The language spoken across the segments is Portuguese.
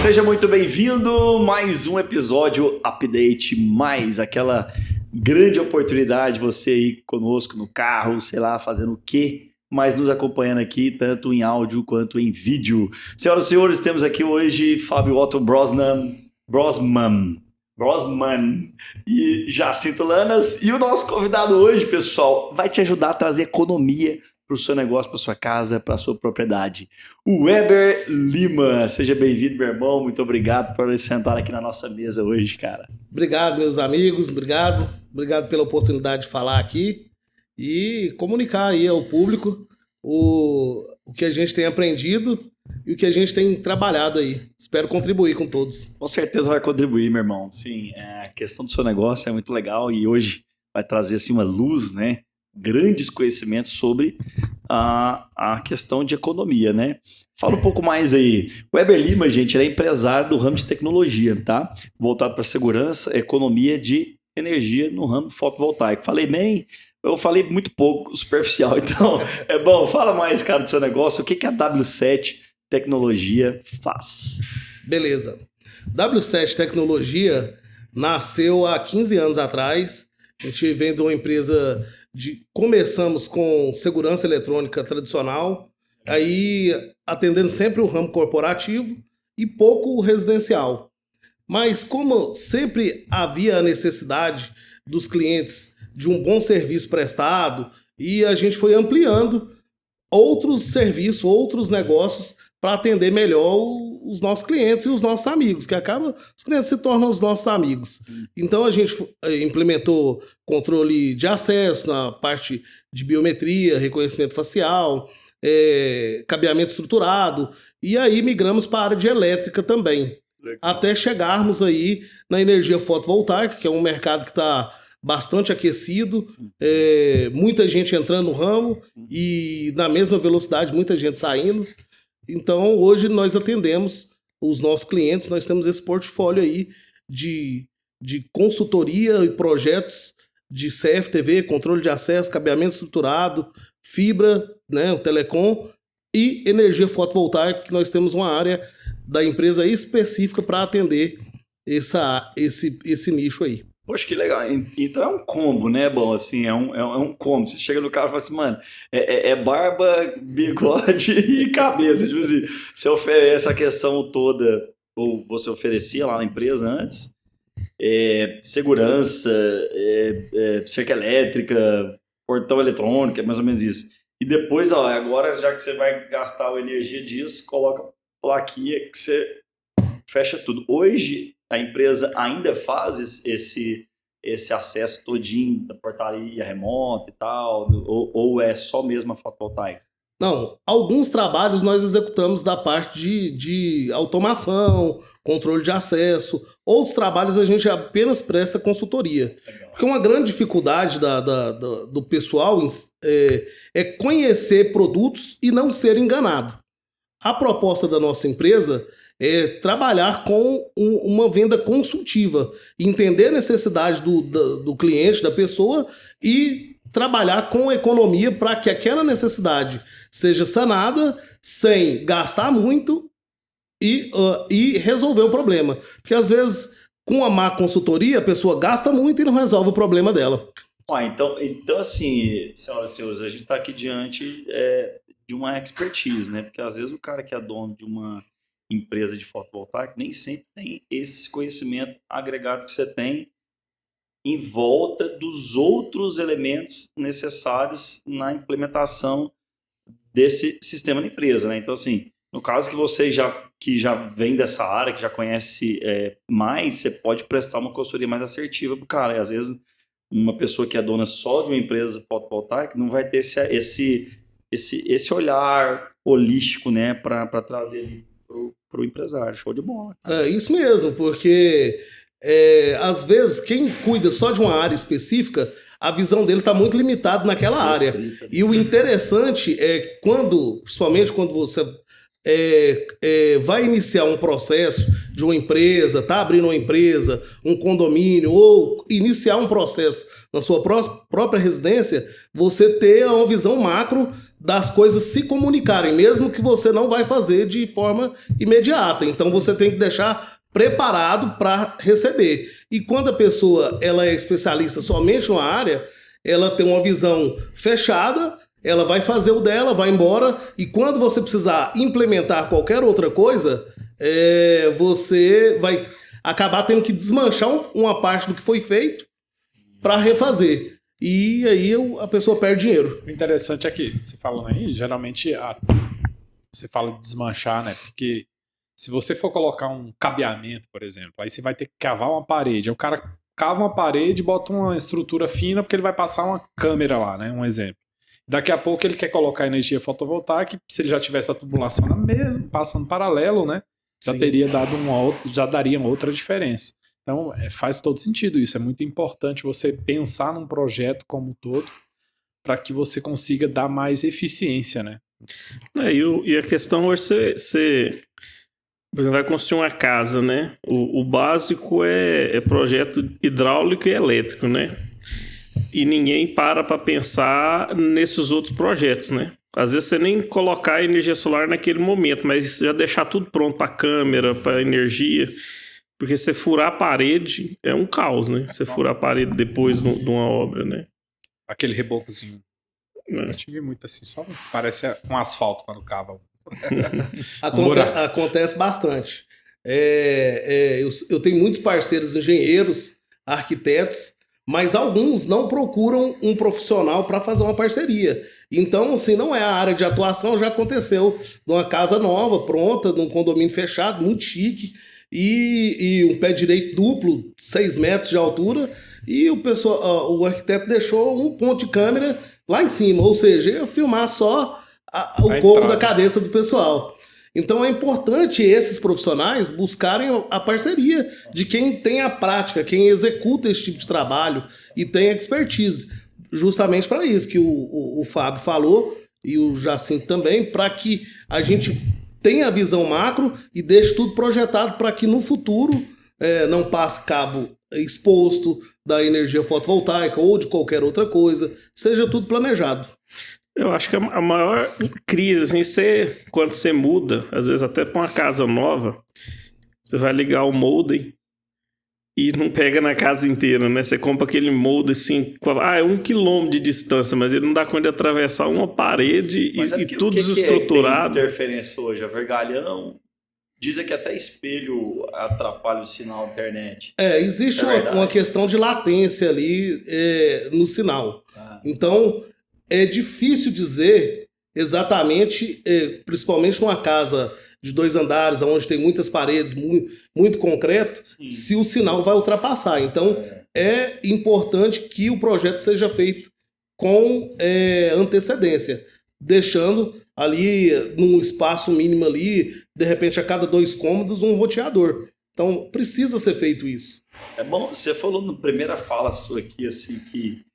Seja muito bem-vindo, mais um episódio update, mais aquela grande oportunidade, você aí conosco no carro, sei lá, fazendo o quê, mas nos acompanhando aqui, tanto em áudio quanto em vídeo. Senhoras e senhores, temos aqui hoje Fábio Otto Brosman e Jacinto Lanas, e o nosso convidado hoje, pessoal, vai te ajudar a trazer economia para o seu negócio, para sua casa, para a sua propriedade. O Weber Lima, seja bem-vindo, meu irmão. Muito obrigado por sentar aqui na nossa mesa hoje, cara. Obrigado, meus amigos. Obrigado pela oportunidade de falar aqui e comunicar aí ao público o que a gente tem aprendido e o que a gente tem trabalhado aí. Espero contribuir com todos. Com certeza vai contribuir, meu irmão. Sim, a questão do seu negócio é muito legal e hoje vai trazer assim uma luz, né? Grandes conhecimentos sobre a questão de economia, né? Fala um pouco mais aí. O Weber Lima, gente, ele é empresário do ramo de tecnologia, tá? Voltado para segurança, economia de energia no ramo fotovoltaico. Falei bem? Eu falei muito pouco, superficial. Então, é bom. Fala mais, cara, do seu negócio. O que a W7 Tecnologia faz? Beleza. W7 Tecnologia nasceu há 15 anos atrás. A gente vem de uma empresa começamos com segurança eletrônica tradicional, aí atendendo sempre o ramo corporativo e pouco o residencial. Mas como sempre havia a necessidade dos clientes de um bom serviço prestado, e a gente foi ampliando outros serviços, outros negócios para atender melhor os nossos clientes e os nossos amigos, que acaba os clientes se tornam os nossos amigos. Então a gente implementou controle de acesso na parte de biometria, reconhecimento facial, cabeamento estruturado, e aí migramos para a área de elétrica também. Legal. Até chegarmos aí na energia fotovoltaica, que é um mercado que está bastante aquecido, muita gente entrando no ramo e na mesma velocidade muita gente saindo. Então hoje nós atendemos os nossos clientes, nós temos esse portfólio aí de consultoria e projetos de CFTV, controle de acesso, cabeamento estruturado, fibra, né, o telecom e energia fotovoltaica, que nós temos uma área da empresa específica para atender esse nicho aí. Poxa, que legal. Então é um combo, né? Bom, assim, é um combo. Você chega no carro e fala assim, mano, é barba, bigode e cabeça. Tipo assim, você oferece a questão toda, ou você oferecia lá na empresa antes, segurança, cerca elétrica, portão eletrônico, é mais ou menos isso. E depois, ó, agora já que você vai gastar a energia disso, coloca plaquinha que você fecha tudo. Hoje, a empresa ainda faz esse acesso todinho da portaria remota e tal, ou é só mesmo a fotovoltaica? Não, alguns trabalhos nós executamos da parte de automação, controle de acesso. Outros trabalhos a gente apenas presta consultoria. Legal. Porque uma grande dificuldade do pessoal é conhecer produtos e não ser enganado. A proposta da nossa empresa é trabalhar com uma venda consultiva, entender a necessidade do cliente, da pessoa, e trabalhar com economia para que aquela necessidade seja sanada sem gastar muito e resolver o problema. Porque às vezes, com a má consultoria, a pessoa gasta muito e não resolve o problema dela. Então assim, senhoras e senhores, a gente está aqui diante de uma expertise, né? Porque às vezes o cara que é dono de uma empresa de fotovoltaica nem sempre tem esse conhecimento agregado que você tem em volta dos outros elementos necessários na implementação desse sistema na empresa, né? Então, assim, no caso que já vem dessa área, que já conhece mais, você pode prestar uma consultoria mais assertiva pro cara. E às vezes uma pessoa que é dona só de uma empresa fotovoltaica não vai ter esse olhar holístico, né, para trazer ali pro empresário. Show de bola. É isso mesmo, porque às vezes quem cuida só de uma área específica, a visão dele está muito limitada naquela área. E o interessante é principalmente quando você vai iniciar um processo de uma empresa, está abrindo uma empresa, um condomínio, ou iniciar um processo na sua própria residência, você ter uma visão macro das coisas se comunicarem, mesmo que você não vai fazer de forma imediata. Então você tem que deixar preparado para receber. E quando a pessoa ela é especialista somente numa área, ela tem uma visão fechada, ela vai fazer o dela, vai embora, e quando você precisar implementar qualquer outra coisa, você vai acabar tendo que desmanchar uma parte do que foi feito para refazer. E aí a pessoa perde dinheiro. O interessante é que, você falando aí, geralmente você fala de desmanchar, né? Porque se você for colocar um cabeamento, por exemplo, aí você vai ter que cavar uma parede. Aí o cara cava uma parede e bota uma estrutura fina porque ele vai passar uma câmera lá, né? Um exemplo. Daqui a pouco ele quer colocar energia fotovoltaica, se ele já tivesse a tubulação na mesma, passando paralelo, né? Já teria dado já daria uma outra diferença. Então, faz todo sentido isso. É muito importante você pensar num projeto como um todo para que você consiga dar mais eficiência, né? E a questão é você por exemplo, vai construir uma casa, né? O básico é projeto hidráulico e elétrico, né? E ninguém para pensar nesses outros projetos, né? Às vezes você nem colocar energia solar naquele momento, mas já deixar tudo pronto para câmera, para energia. Porque você furar a parede é um caos, né? Você furar a parede depois de uma obra, né? Aquele rebocozinho. Eu tive muito assim, só parece um asfalto quando cava. Acontece bastante. Eu tenho muitos parceiros engenheiros, arquitetos, mas alguns não procuram um profissional para fazer uma parceria. Então, se não é a área de atuação, já aconteceu numa casa nova, pronta, num condomínio fechado, muito chique, e um pé direito duplo, 6 metros de altura, e o arquiteto deixou um ponto de câmera lá em cima, ou seja, ia filmar só o coco da cabeça do pessoal. Então é importante esses profissionais buscarem a parceria de quem tem a prática, quem executa esse tipo de trabalho e tem expertise. Justamente para isso que o Fábio falou, e o Jacinto também, para que a gente tenha a visão macro e deixe tudo projetado para que no futuro não passe cabo exposto da energia fotovoltaica ou de qualquer outra coisa, seja tudo planejado. Eu acho que a maior crise, assim, quando você muda, às vezes até para uma casa nova, você vai ligar o modem e não pega na casa inteira, né? Você compra aquele modem assim, é 1 quilômetro de distância, mas ele não dá conta de atravessar uma parede e tudo desestruturado. Tem interferência hoje? A vergalhão, dizem que até espelho atrapalha o sinal da internet. Existe uma questão de latência ali no sinal. Então, é difícil dizer exatamente, principalmente numa casa de 2 andares, onde tem muitas paredes, muito concreto, sim, se o sinal vai ultrapassar. Então, é importante que o projeto seja feito com antecedência, deixando ali, num espaço mínimo ali, de repente, a cada 2 cômodos, um roteador. Então, precisa ser feito isso. É bom, você falou na primeira fala sua aqui, assim, que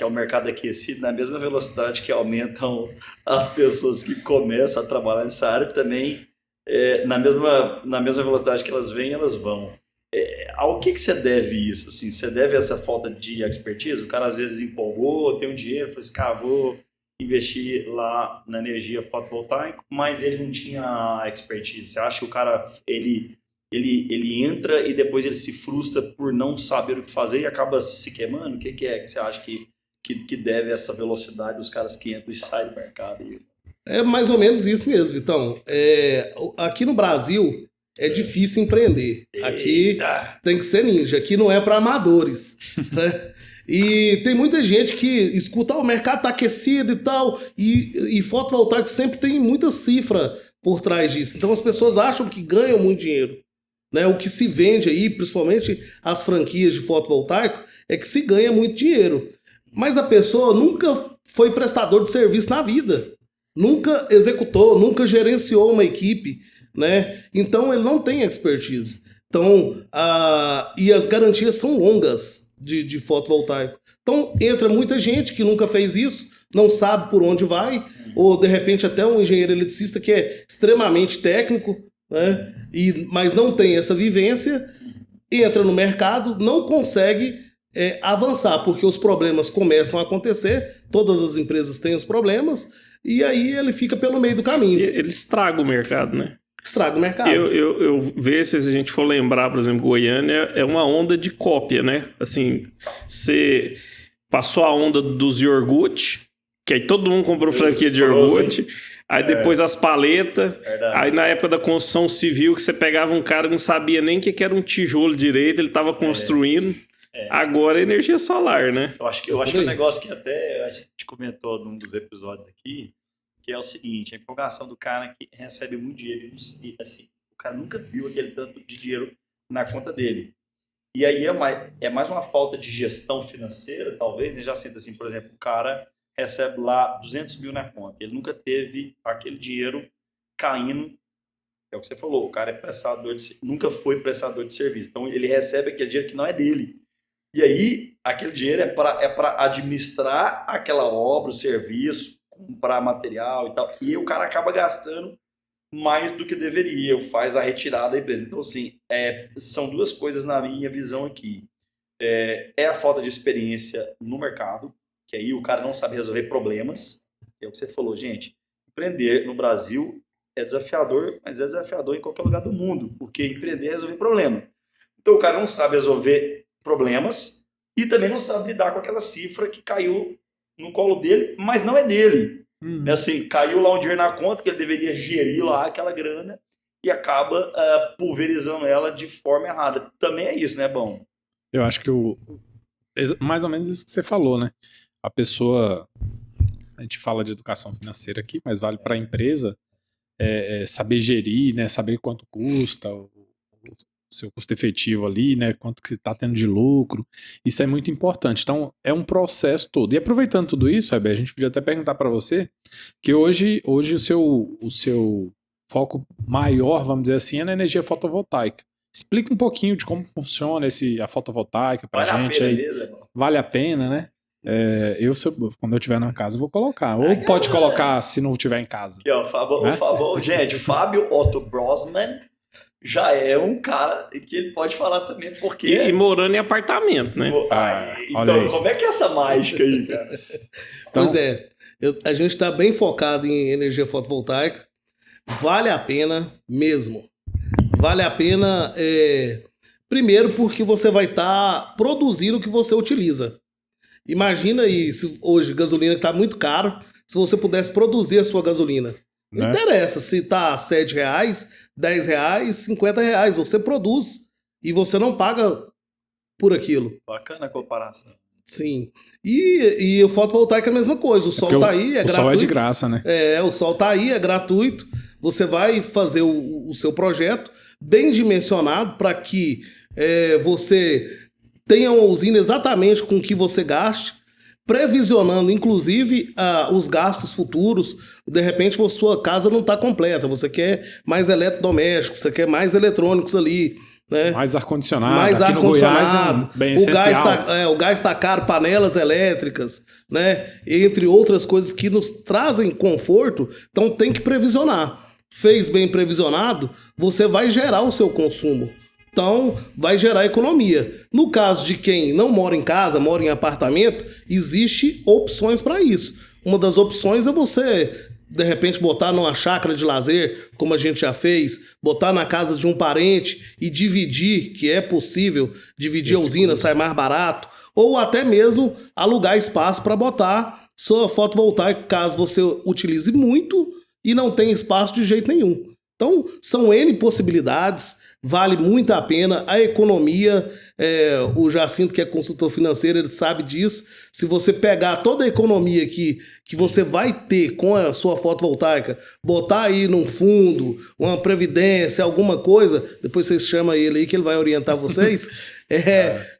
é o mercado aquecido, na mesma velocidade que aumentam as pessoas que começam a trabalhar nessa área, também na mesma velocidade que elas vêm, elas vão. Ao que você deve isso? Assim, você deve essa falta de expertise? O cara às vezes empolgou, tem um dinheiro, fala assim, vou investir lá na energia fotovoltaica, mas ele não tinha expertise. Você acha que o cara ele entra e depois ele se frustra por não saber o que fazer e acaba se queimando? O que que você acha que deve essa velocidade dos caras que entram e saem do mercado? É mais ou menos isso mesmo, Vitão. Aqui no Brasil é difícil empreender. Aqui tem que ser ninja. Aqui não é para amadores. Né? E tem muita gente que escuta, o mercado está aquecido e tal, e fotovoltaico sempre tem muita cifra por trás disso. Então as pessoas acham que ganham muito dinheiro. Né? O que se vende aí, principalmente as franquias de fotovoltaico, é que se ganha muito dinheiro. Mas a pessoa nunca foi prestador de serviço na vida. Nunca executou, nunca gerenciou uma equipe. Né? Então ele não tem expertise. Então, e as garantias são longas de fotovoltaico. Então entra muita gente que nunca fez isso, não sabe por onde vai, ou de repente até um engenheiro eletricista que é extremamente técnico, né? Mas não tem essa vivência, entra no mercado, não consegue avançar, porque os problemas começam a acontecer, todas as empresas têm os problemas, e aí ele fica pelo meio do caminho. Ele estraga o mercado, né? Estraga o mercado. Eu vejo, se a gente for lembrar, por exemplo, Goiânia é uma onda de cópia, né? Assim, você passou a onda dos iogurte, que aí todo mundo comprou franquia de iogurte, aí depois as paletas, aí na época da construção civil, que você pegava um cara que não sabia nem o que era um tijolo direito, ele estava construindo. Agora é energia solar, né? Eu acho que é um negócio que até a gente comentou num dos episódios aqui, que é o seguinte, a empolgação do cara que recebe muito dinheiro e assim, o cara nunca viu aquele tanto de dinheiro na conta dele. E aí é mais uma falta de gestão financeira, talvez, né? Já sinta assim, por exemplo, o cara recebe lá 200 mil na conta, ele nunca teve aquele dinheiro caindo, é o que você falou, o cara nunca foi prestador de serviço, então ele recebe aquele dinheiro que não é dele. E aí, aquele dinheiro é para administrar aquela obra, o serviço, comprar material e tal. E o cara acaba gastando mais do que deveria, faz a retirada da empresa. Então, assim, são duas coisas na minha visão aqui. É a falta de experiência no mercado, que aí o cara não sabe resolver problemas. É o que você falou, gente. Empreender no Brasil é desafiador, mas é desafiador em qualquer lugar do mundo, porque empreender é resolver problema. Então, o cara não sabe resolver problemas e também não sabe lidar com aquela cifra que caiu no colo dele, mas não é dele. Assim, caiu lá um dinheiro na conta que ele deveria gerir lá aquela grana e acaba pulverizando ela de forma errada. Também é isso, né, Bom? Eu acho que mais ou menos isso que você falou, né? A pessoa, a gente fala de educação financeira aqui, mas vale para a empresa saber gerir, né? Saber quanto custa o seu custo efetivo ali, né? Quanto que você está tendo de lucro. Isso é muito importante. Então, é um processo todo. E aproveitando tudo isso, Heber, a gente podia até perguntar para você que hoje o seu foco maior, vamos dizer assim, é na energia fotovoltaica. Explica um pouquinho de como funciona a fotovoltaica pra gente aí. Vale a pena, né? Quando eu estiver na casa, eu vou colocar. Ou pode colocar se não estiver em casa. Aqui, ó, gente, Fábio Otto Brosman já é um cara que ele pode falar também, porque... E morando em apartamento, né? Então, como é que é essa mágica aí, cara? Pois a gente está bem focado em energia fotovoltaica. Vale a pena mesmo. Vale a pena, primeiro, porque você vai estar produzindo o que você utiliza. Imagina aí, se hoje gasolina está muito caro, se você pudesse produzir a sua gasolina. Não interessa se está R$7, R$10, R$50, você produz e você não paga por aquilo. Bacana a comparação. Sim. E o fotovoltaico é a mesma coisa. O sol está aí, é gratuito. O sol é de graça, né? O sol está aí, é gratuito. Você vai fazer o seu projeto bem dimensionado para que você tenha uma usina exatamente com o que você gaste, previsionando, inclusive, os gastos futuros. De repente, a sua casa não está completa, você quer mais eletrodomésticos, você quer mais eletrônicos ali, né? Mais ar-condicionado. Mais aqui ar-condicionado. No Goiás bem essencial. O gás está caro, panelas elétricas, né? Entre outras coisas que nos trazem conforto, então tem que previsionar. Fez bem previsionado, você vai gerar o seu consumo. Então, vai gerar economia. No caso de quem não mora em casa, mora em apartamento, existe opções para isso. Uma das opções é você, de repente, botar numa chácara de lazer, como a gente já fez, botar na casa de um parente e dividir, que é possível, dividir a usina, sai mais barato, ou até mesmo alugar espaço para botar sua fotovoltaica, caso você utilize muito e não tem espaço de jeito nenhum. Então, são N possibilidades, vale muito a pena. A economia, o Jacinto, que é consultor financeiro, ele sabe disso. Se você pegar toda a economia que você vai ter com a sua fotovoltaica, botar aí num fundo, uma previdência, alguma coisa, depois vocês chamam ele aí que ele vai orientar vocês,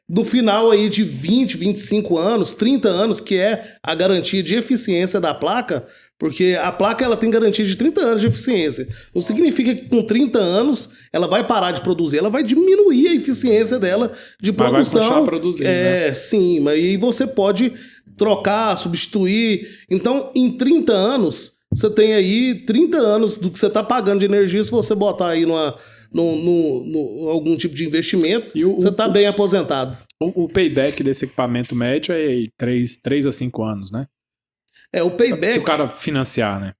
no final aí de 20, 25 anos, 30 anos, que é a garantia de eficiência da placa, porque a placa ela tem garantia de 30 anos de eficiência. Não significa que com 30 anos ela vai parar de produzir, ela vai diminuir a eficiência dela de produção. Mas vai continuar produzindo, né? Sim, mas aí você pode trocar, substituir. Então, em 30 anos, você tem aí 30 anos do que você está pagando de energia se você botar aí algum tipo de investimento, você está bem aposentado. O payback desse equipamento médio é 3 a 5 anos, né? O payback... Se o cara financiar, né?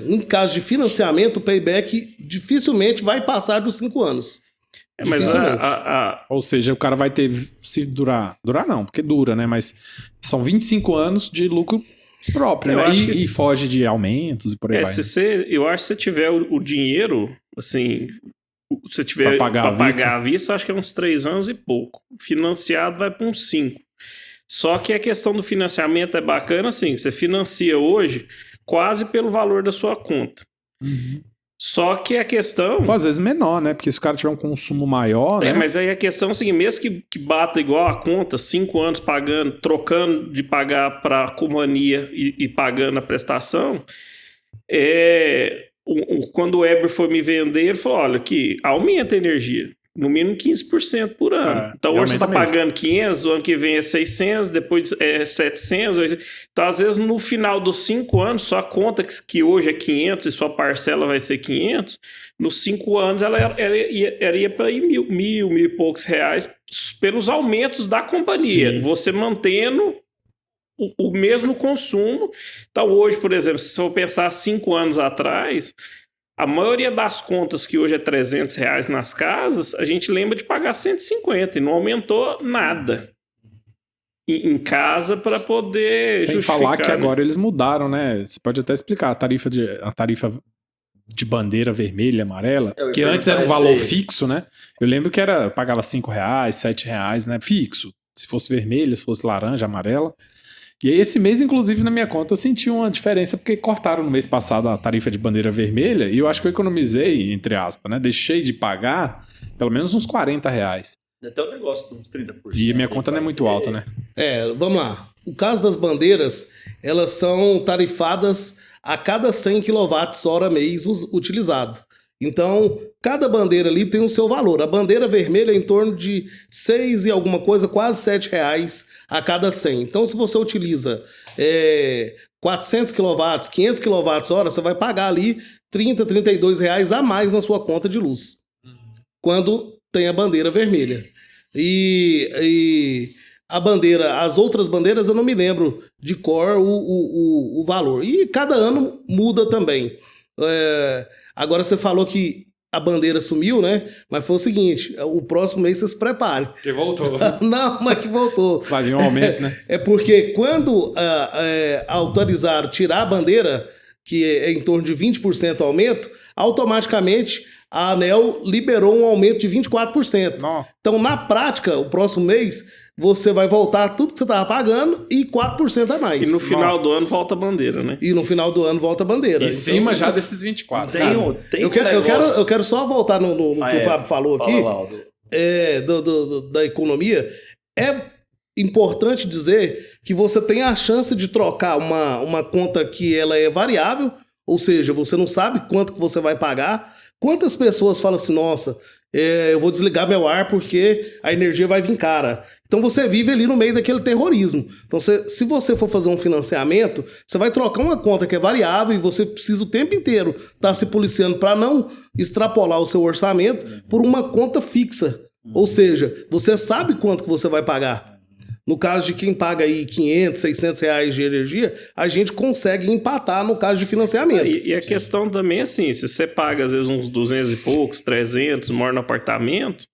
Em caso de financiamento, o payback dificilmente vai passar dos 5 anos. Mas Ou seja, o cara vai ter, se durar não, porque dura, né? Mas são 25 anos de lucro próprio, Eu né? acho que E foge de aumentos e por aí vai. eu acho que se você tiver o dinheiro, assim, se você tiver Pra pagar à vista, acho que é uns 3 anos e pouco. Financiado vai para uns 5. Só que a questão do financiamento é bacana, assim, que você financia hoje quase pelo valor da sua conta. Uhum. Só que a questão... Pô, às vezes menor, né? Porque se o cara tiver um consumo maior, né? Mas aí a questão é o seguinte, mesmo que bata igual a conta, 5 anos pagando, trocando de pagar para a companhia e pagando a prestação, quando o Weber foi me vender, ele falou, olha, que aumenta a energia. No mínimo 15% por ano. Então hoje você está pagando 500, o ano que vem é 600, depois é 700. Então às vezes no final dos 5 anos, sua conta que hoje é 500 e sua parcela vai ser 500, nos 5 anos ela ia para mil e poucos reais pelos aumentos da companhia. Sim. Você mantendo o mesmo consumo. Então hoje, por exemplo, se eu pensar 5 anos atrás... A maioria das contas que hoje é R$300 nas casas, a gente lembra de pagar 150 e não aumentou nada em casa para poder Sem falar que agora eles mudaram, né? Você pode até explicar a tarifa de bandeira vermelha e amarela, que antes era um valor fixo, né? Eu lembro que eu pagava R$5, R$7, né? Fixo. Se fosse vermelha, se fosse laranja, amarela. E aí esse mês, inclusive, na minha conta, eu senti uma diferença porque cortaram no mês passado a tarifa de bandeira vermelha e eu acho que eu economizei, entre aspas, né? Deixei de pagar pelo menos uns R$40. Até o negócio de uns 30%. E a minha conta não é muito alta, né? Vamos lá. O caso das bandeiras, elas são tarifadas a cada 100 kWh mês utilizado. Então, cada bandeira ali tem o seu valor. A bandeira vermelha é em torno de 6 e alguma coisa, quase R$7 a cada 100. Então, se você utiliza 400 kW, 500 kWh, você vai pagar ali R$30, R$32 a mais na sua conta de luz. Quando tem a bandeira vermelha. E as outras bandeiras eu não me lembro de cor o valor. E cada ano muda também. Agora você falou que a bandeira sumiu, né? Mas foi o seguinte, o próximo mês você se prepare. Que voltou. Não, mas que voltou. Vai vir um aumento, né? É porque quando autorizaram tirar a bandeira, que é em torno de 20% aumento, automaticamente a ANEEL liberou um aumento de 24%. Não. Então, na prática, o próximo mês, você vai voltar tudo que você estava pagando e 4% a mais. E no final do ano volta a bandeira, né? E no final do ano volta a bandeira. Em cima já desses 24. Eu quero só voltar no que o Fábio falou aqui. Da economia. É importante dizer que você tem a chance de trocar uma conta que ela é variável, ou seja, você não sabe quanto que você vai pagar. Quantas pessoas falam assim, nossa, eu vou desligar meu ar porque a energia vai vir cara. Então você vive ali no meio daquele terrorismo. Então se você for fazer um financiamento, você vai trocar uma conta que é variável e você precisa o tempo inteiro estar se policiando para não extrapolar o seu orçamento por uma conta fixa. Ou seja, você sabe quanto que você vai pagar. No caso de quem paga aí 500, 600 reais de energia, a gente consegue empatar no caso de financiamento. E a questão também é assim, se você paga às vezes uns 200 e poucos, 300, mora no apartamento,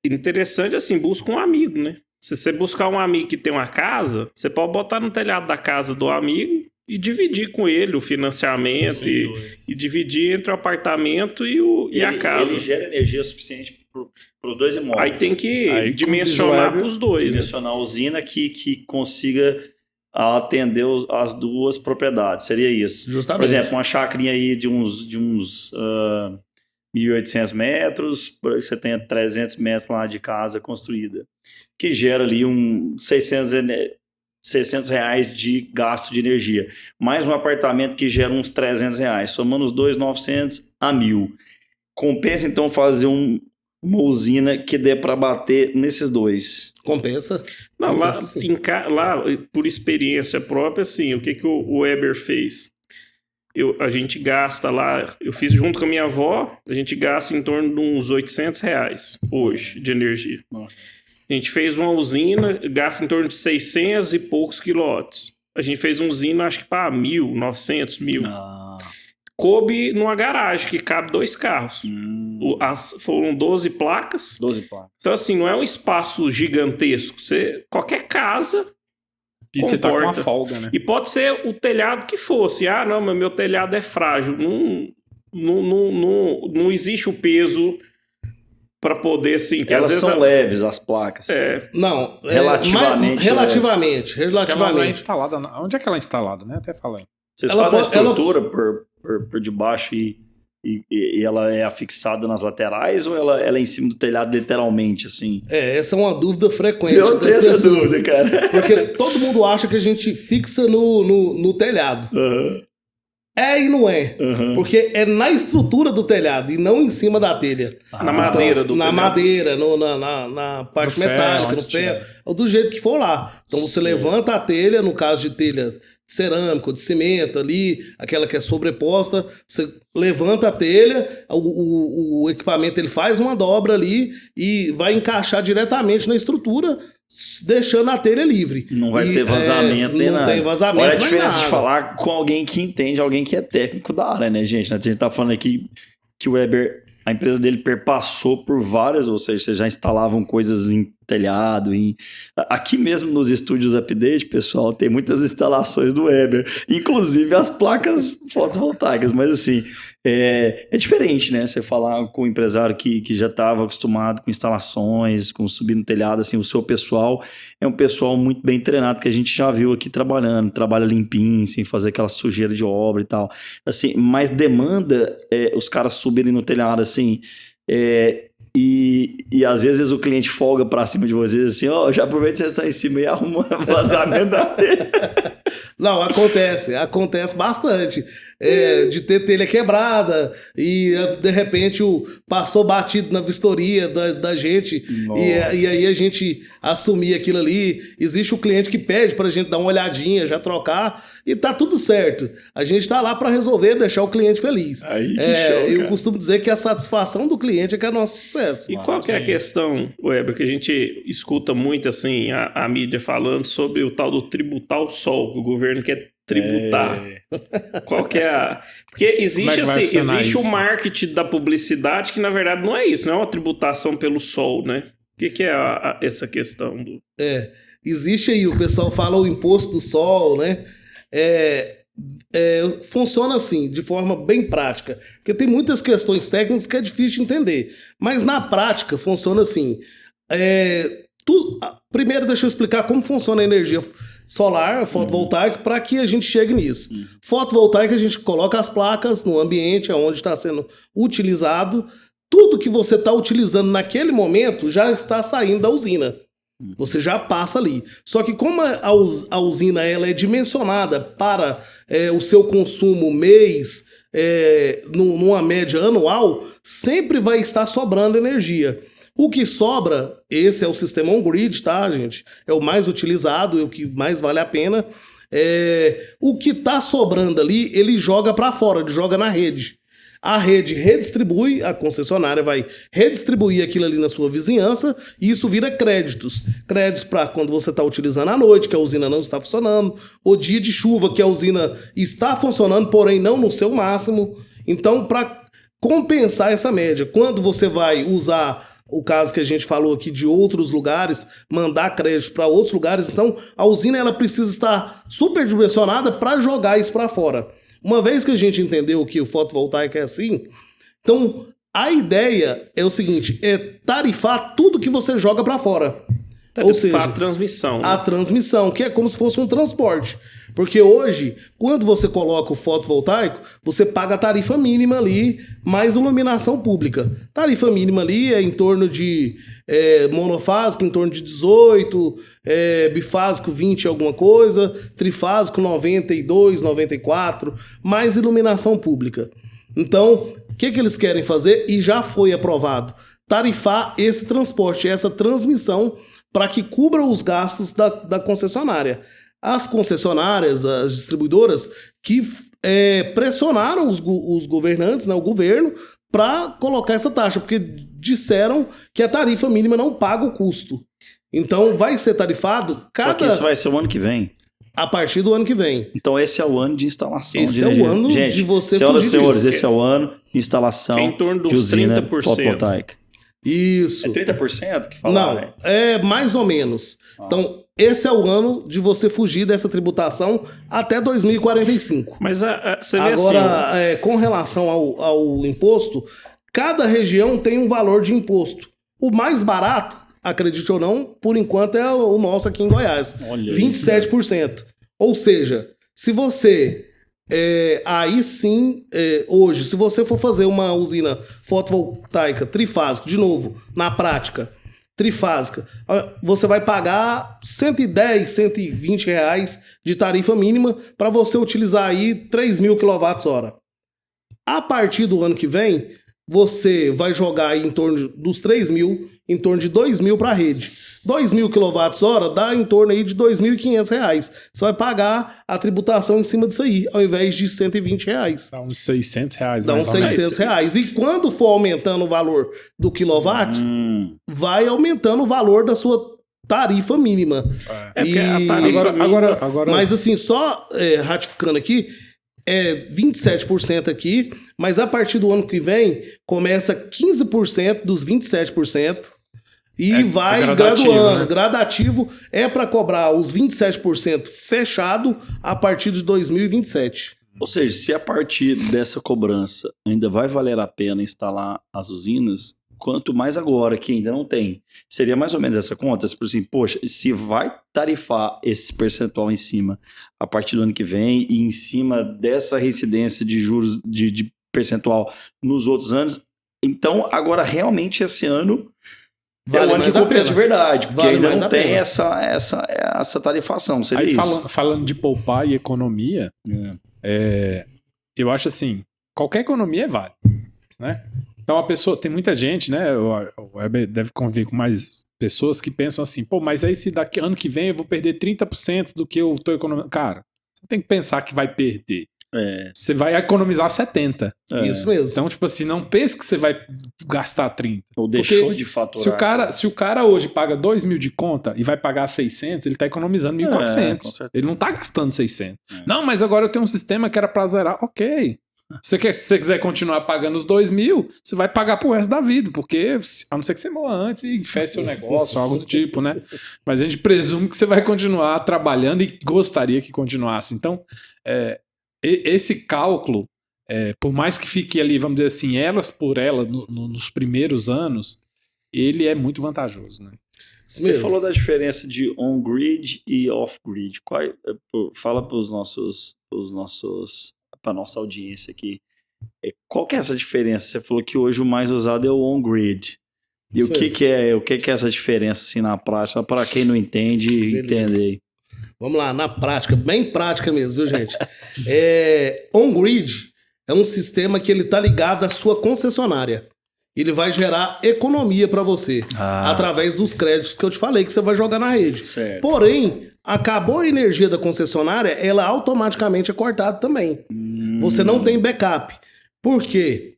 interessante assim, busca um amigo, né? Se você buscar um amigo que tem uma casa, você pode botar no telhado da casa do amigo e dividir com ele o financiamento e dividir entre o apartamento e a casa. Ele gera energia suficiente para os dois imóveis. Aí tem que dimensionar para os dois. Dimensionar a usina que consiga atender as duas propriedades. Seria isso. Justamente. Por exemplo, uma chacrinha aí de uns 1.800 metros, você tem 300 metros lá de casa construída, que gera ali 600 reais de gasto de energia. Mais um apartamento que gera uns 300 reais. Somando os dois, 900 a 1.000. Compensa, então, fazer uma usina que dê para bater nesses dois. Compensa? Não, Compensa, lá, por experiência própria, assim, o que o Weber fez? A gente gasta lá, eu fiz junto com a minha avó, a gente gasta em torno de uns 800 reais hoje de energia. A gente fez uma usina, gasta em torno de 600 e poucos quilowatts. A gente fez um zino, acho que para 1.900, 1.000. Ah, Coube numa garagem que cabe 2 carros. Foram 12 placas. 12 placas. Então, assim, não é um espaço gigantesco. Qualquer casa E você tá com uma comporta. folga, né? E pode ser o telhado que fosse. Ah, não, mas meu telhado é frágil. Não existe o peso para poder, assim... Que Elas às vezes são leves, as placas. Não, Relativamente, relativamente. Porque ela não é Relativamente. instalada. Onde é que ela é instalada, né? Até falei. Vocês Ela fazem a pode- ela- estrutura por debaixo e ela é afixada nas laterais ou ela é em cima do telhado literalmente, assim? Essa é uma dúvida frequente Eu tenho das essa pessoas. dúvida, cara. Porque todo mundo acha que a gente fixa no telhado. Aham, É e não é. aham. Porque é na estrutura do telhado e não em cima da telha. na madeira do Na telhado. madeira, na parte No ferro, metálica, no onde ferro, tiver. ou do jeito que for lá. Então você Certo. levanta a telha, no caso de telha de cerâmica ou de cimento ali, aquela que é sobreposta, você levanta a telha, o equipamento ele faz uma dobra ali e vai encaixar diretamente na estrutura, deixando a telha livre. Não vai E, ter vazamento nem não nada. tem vazamento Olha a nem diferença de nada. falar com alguém que entende, alguém que é técnico da área, né, gente? A gente tá falando aqui que o Weber, a empresa dele perpassou por várias, ou seja, vocês já instalavam coisas em telhado. Aqui mesmo nos estúdios Update, pessoal, tem muitas instalações do Weber, inclusive as placas fotovoltaicas, mas assim, é diferente, né? Você falar com o empresário que já estava acostumado com instalações, com subir no telhado, assim, o seu pessoal é um pessoal muito bem treinado, que a gente já viu aqui trabalhando, trabalha limpinho, sem fazer aquela sujeira de obra e tal. Assim, mas demanda os caras subirem no telhado, assim, e às vezes o cliente folga pra cima de vocês, assim, ó, já aproveita que vocês estão em cima e arruma vazamento da telha. Não, acontece bastante. De ter telha quebrada e de repente passou batido na vistoria da gente e aí a gente assumir aquilo ali. Existe o cliente que pede pra gente dar uma olhadinha, já trocar e tá tudo certo. A gente tá lá pra resolver, deixar o cliente feliz. Aí que show, Eu cara. costumo dizer que a satisfação do cliente é que é nosso sucesso. E qual que é a questão, Weber, que a gente escuta muito, assim, a mídia falando sobre o tal do tributar o sol, que o governo quer tributar. Qual que é a... Porque Como é existe, que vai assim, funcionar existe o isso? marketing da publicidade, que na verdade não é isso, não é uma tributação pelo sol, né? O que é essa questão do... Existe aí, o pessoal fala o imposto do sol, né? Funciona assim, de forma bem prática. Porque tem muitas questões técnicas que é difícil de entender. Mas na prática funciona assim. Primeiro deixa eu explicar como funciona a energia solar, fotovoltaica, para que a gente chegue nisso. Fotovoltaica, a gente coloca as placas no ambiente onde está sendo utilizado. Tudo que você está utilizando naquele momento já está saindo da usina. Você já passa ali. Só que como a usina ela é dimensionada para o seu consumo mês, numa média anual, sempre vai estar sobrando energia. O que sobra, esse é o sistema on-grid, tá, gente? É o mais utilizado, é o que mais vale a pena. O que está sobrando ali, ele joga para fora, ele joga na rede. A rede redistribui, a concessionária vai redistribuir aquilo ali na sua vizinhança e isso vira créditos. Créditos para quando você está utilizando à noite, que a usina não está funcionando, ou dia de chuva, que a usina está funcionando, porém não no seu máximo. Então, para compensar essa média, quando você vai usar o caso que a gente falou aqui de outros lugares, mandar crédito para outros lugares, então a usina ela precisa estar superdimensionada para jogar isso para fora. Uma vez que a gente entendeu que o fotovoltaico é assim, então a ideia é o seguinte, é tarifar tudo que você joga para fora. Ou seja, a transmissão. Né? A transmissão, que é como se fosse um transporte. Porque hoje, quando você coloca o fotovoltaico, você paga a tarifa mínima ali, mais iluminação pública. Tarifa mínima ali é em torno de monofásico, em torno de 18, bifásico 20 alguma coisa, trifásico 92, 94, mais iluminação pública. Então, o que eles querem fazer? E já foi aprovado. Tarifar esse transporte, essa transmissão, para que cubra os gastos da concessionária. As concessionárias, as distribuidoras, que pressionaram os governantes, né, o governo, para colocar essa taxa, porque disseram que a tarifa mínima não paga o custo. Então vai ser tarifado Só que isso vai ser o ano que vem. a partir do ano que vem. Então esse é o ano de instalação Esse de é o energia. ano Gente, de você senhoras e fugir senhores, disso. esse é o ano de instalação Que é em torno dos de usina 30%. fotovoltaica. Isso. É 30% que fala? Não, é mais ou menos. Então, esse é o ano de você fugir dessa tributação até 2045. Mas você vê Agora, assim, com relação ao imposto, cada região tem um valor de imposto. O mais barato, acredite ou não, por enquanto é o nosso aqui em Goiás. Olha aí. 27%. Ou seja, se você... aí sim, hoje, se você for fazer uma usina fotovoltaica trifásica, de novo, na prática, trifásica, você vai pagar 110, 120 reais de tarifa mínima para você utilizar aí 3.000 kWh. A partir do ano que vem, você vai jogar aí em torno dos 3.000, em torno de 2.000 para a rede. 2.000 kWh dá em torno aí de R$ 2.500. Você vai pagar a tributação em cima disso aí, ao invés de R$ 120. Dá uns 600 reais. Dá uns mais ou menos. 600 reais. E quando for aumentando o valor do quilowatt, vai aumentando o valor da sua tarifa mínima. É porque a tarifa Agora, Mas assim, só ratificando aqui, 27% aqui, mas a partir do ano que vem, começa 15% dos 27%. E vai gradativo, graduando. né? Gradativo é para cobrar os 27% fechado a partir de 2027. Ou seja, se a partir dessa cobrança ainda vai valer a pena instalar as usinas, quanto mais agora que ainda não tem. Seria mais ou menos essa conta? Tipo assim, poxa, se vai tarifar esse percentual em cima a partir do ano que vem e em cima dessa reincidência de juros de percentual nos outros anos, então agora realmente esse ano é o ano que compensa de verdade, porque ainda não tem essa tarifação. Seria aí isso. falando de poupar e economia, eu acho assim, qualquer economia vale, né? Então a pessoa, tem muita gente, né? O Weber deve conviver com mais pessoas que pensam assim, pô, mas aí se daqui ano que vem eu vou perder 30% do que eu tô economizando. Cara, você tem que pensar que vai perder. Você vai economizar 70%. Isso mesmo. Então, tipo assim, não pense que você vai gastar 30%. Ou deixou de faturar. Se o cara hoje paga 2.000 de conta e vai pagar 600, ele tá economizando 1.400. com certeza. Ele não tá gastando 600. Não, mas agora eu tenho um sistema que era pra zerar. Ok. Se você quiser continuar pagando os 2.000, você vai pagar pro resto da vida, porque a não ser que você morra antes e feche seu negócio, algo do tipo, né? Mas a gente presume que você vai continuar trabalhando e gostaria que continuasse. Então, esse cálculo, por mais que fique ali, vamos dizer assim, elas por elas nos primeiros anos, ele é muito vantajoso, né? Você falou da diferença de on-grid e off-grid. Fala para para nossa audiência aqui. Qual que é essa diferença? Você falou que hoje o mais usado é o on-grid. E o que é essa diferença assim na prática? Para quem não entende, entende aí. Vamos lá, na prática, bem prática mesmo, viu, gente? On-grid é um sistema que ele tá ligado à sua concessionária. Ele vai gerar economia para você através dos créditos que eu te falei que você vai jogar na rede. Certo. Porém, acabou a energia da concessionária, ela automaticamente é cortada também. Você não tem backup. Por quê?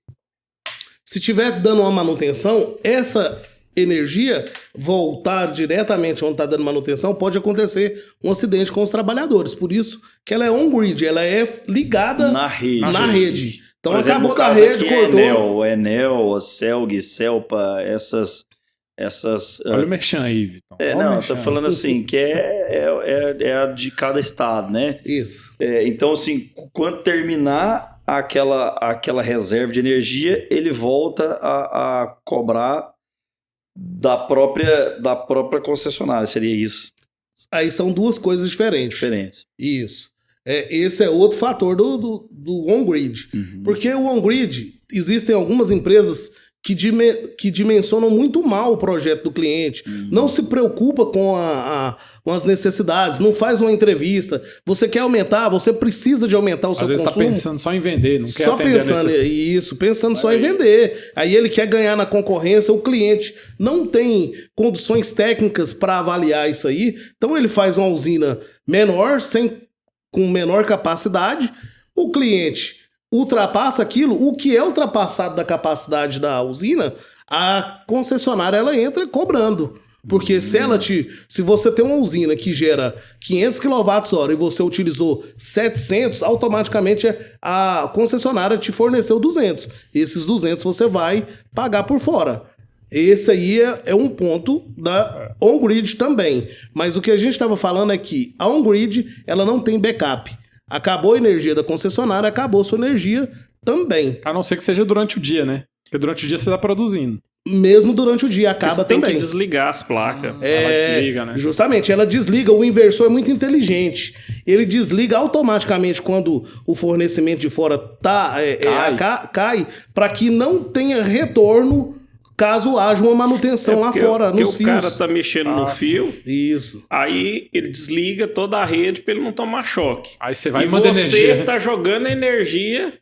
Se tiver dando uma manutenção, essa energia voltar diretamente onde está dando manutenção, pode acontecer um acidente com os trabalhadores. Por isso que ela é on-grid, ela é ligada na rede. Então, por exemplo, acabou no da caso rede, aqui, cortou. Enel, a Celg, Celpa, essas... Olha o merchan aí, Vitor. Não, eu tô falando assim, que é a de cada estado, né? Isso. Então, assim, quando terminar aquela reserva de energia, ele volta a cobrar da própria concessionária, seria isso? Aí são duas coisas diferentes. Isso. Esse é outro fator do on-grid. Uhum. Porque o on-grid, existem algumas empresas que dimensionam muito mal o projeto do cliente, não se preocupa com as necessidades, não faz uma entrevista. Você quer aumentar, você precisa de aumentar o seu consumo. Às vezes está pensando só em vender, não quer só atender pensando só em vender. Aí ele quer ganhar na concorrência, o cliente não tem condições técnicas para avaliar isso aí, então ele faz uma usina menor, com menor capacidade, o cliente ultrapassa aquilo, o que é ultrapassado da capacidade da usina, a concessionária ela entra cobrando. Porque se você tem uma usina que gera 500 kWh e você utilizou 700, automaticamente a concessionária te forneceu 200. Esses 200 você vai pagar por fora. Esse aí é um ponto da on-grid também. Mas o que a gente estava falando é que a on-grid ela não tem backup. Acabou a energia da concessionária, acabou a sua energia também. A não ser que seja durante o dia, né? Porque durante o dia você está produzindo. Mesmo durante o dia, acaba você também. Tem que desligar as placas. Ela desliga, né? Justamente, ela desliga. O inversor é muito inteligente. Ele desliga automaticamente quando o fornecimento de fora cai para que não tenha retorno caso haja uma manutenção lá fora, nos fios. Porque o cara tá mexendo no fio, isso. Aí ele desliga toda a rede para ele não tomar choque. Aí você vai e mandando energia. você tá jogando energia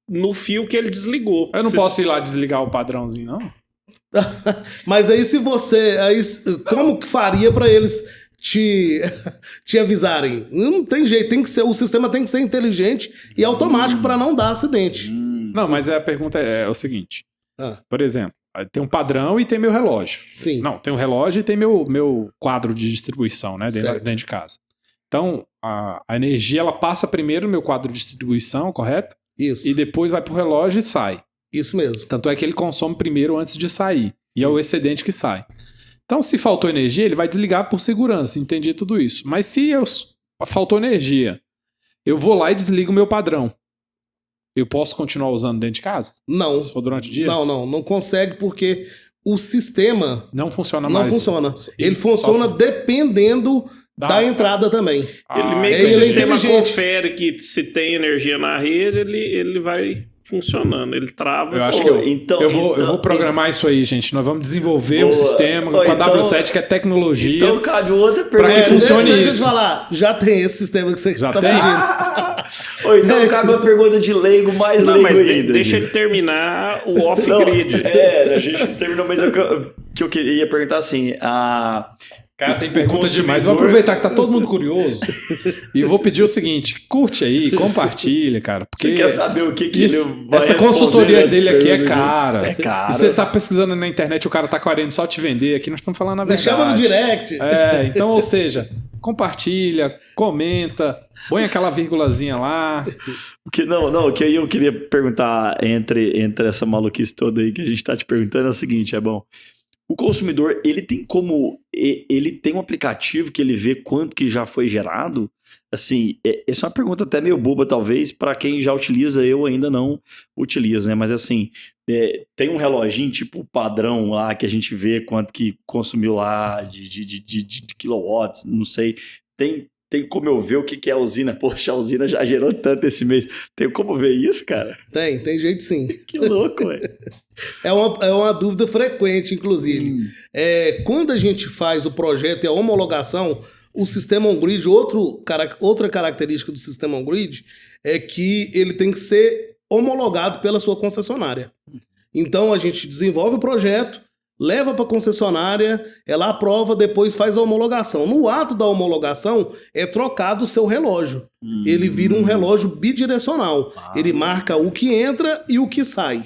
no fio que ele desligou. Eu não posso ir lá desligar o padrãozinho, não? Mas aí se você... como que faria para eles te avisarem? Não tem jeito, o sistema tem que ser inteligente e automático para não dar acidente. Não, mas a pergunta é o seguinte. Por exemplo, tem um padrão e tem meu relógio. Sim. Não, tem o relógio e tem meu quadro de distribuição, né, dentro de casa. Então, a energia ela passa primeiro no meu quadro de distribuição, correto? Isso. E depois vai pro relógio e sai. Isso mesmo. Tanto é que ele consome primeiro antes de sair. E é o excedente que sai. Então, se faltou energia, ele vai desligar por segurança. Entendi tudo isso. Mas se faltou energia, eu vou lá e desligo o meu padrão. Eu posso continuar usando dentro de casa? Não. Se for durante o dia? Não consegue porque o sistema não funciona mais. Não funciona. Ele funciona dependendo da entrada também. Ele meio que o sistema confere que se tem energia na rede, ele vai funcionando. Ele trava. Eu acho que eu vou programar isso aí, gente. Nós vamos desenvolver um sistema com a W7 que é tecnologia. Então cabe outra pergunta. Para que funcione isso. Deixa eu falar. Já tem esse sistema que você já tá pedindo. Então cabe uma pergunta de leigo mais leigo mas ainda. Deixa ele terminar o off-grid. A gente não terminou, mas que eu queria perguntar assim, Cara, tem perguntas demais. Vou aproveitar que tá todo mundo curioso e vou pedir o seguinte: curte aí, compartilha, cara. Porque você quer saber o que ele vai essa consultoria dele aqui é cara. É caro. E você tá pesquisando na internet, o cara tá querendo só te vender. Aqui nós estamos falando a verdade. Chama no direct. Então, ou seja, compartilha, comenta, põe aquela vírgulazinha lá. O que eu queria perguntar entre essa maluquice toda aí que a gente tá te perguntando é o seguinte, o consumidor, ele tem um aplicativo que ele vê quanto que já foi gerado? Assim, essa é uma pergunta até meio boba, talvez, para quem já utiliza, eu ainda não utilizo, né? Mas assim, tem um reloginho tipo padrão lá que a gente vê quanto que consumiu lá de kilowatts, não sei. Tem como eu ver o que é a usina? Poxa, a usina já gerou tanto esse mês. Tem como ver isso, cara? Tem jeito sim. Que louco, velho. É uma dúvida frequente, inclusive. Quando a gente faz o projeto e a homologação, o sistema on-grid, outra característica do sistema on-grid é que ele tem que ser homologado pela sua concessionária. Então a gente desenvolve o projeto, leva para a concessionária, ela aprova, depois faz a homologação. No ato da homologação, é trocado o seu relógio. Ele vira um relógio bidirecional. Ele marca o que entra e o que sai.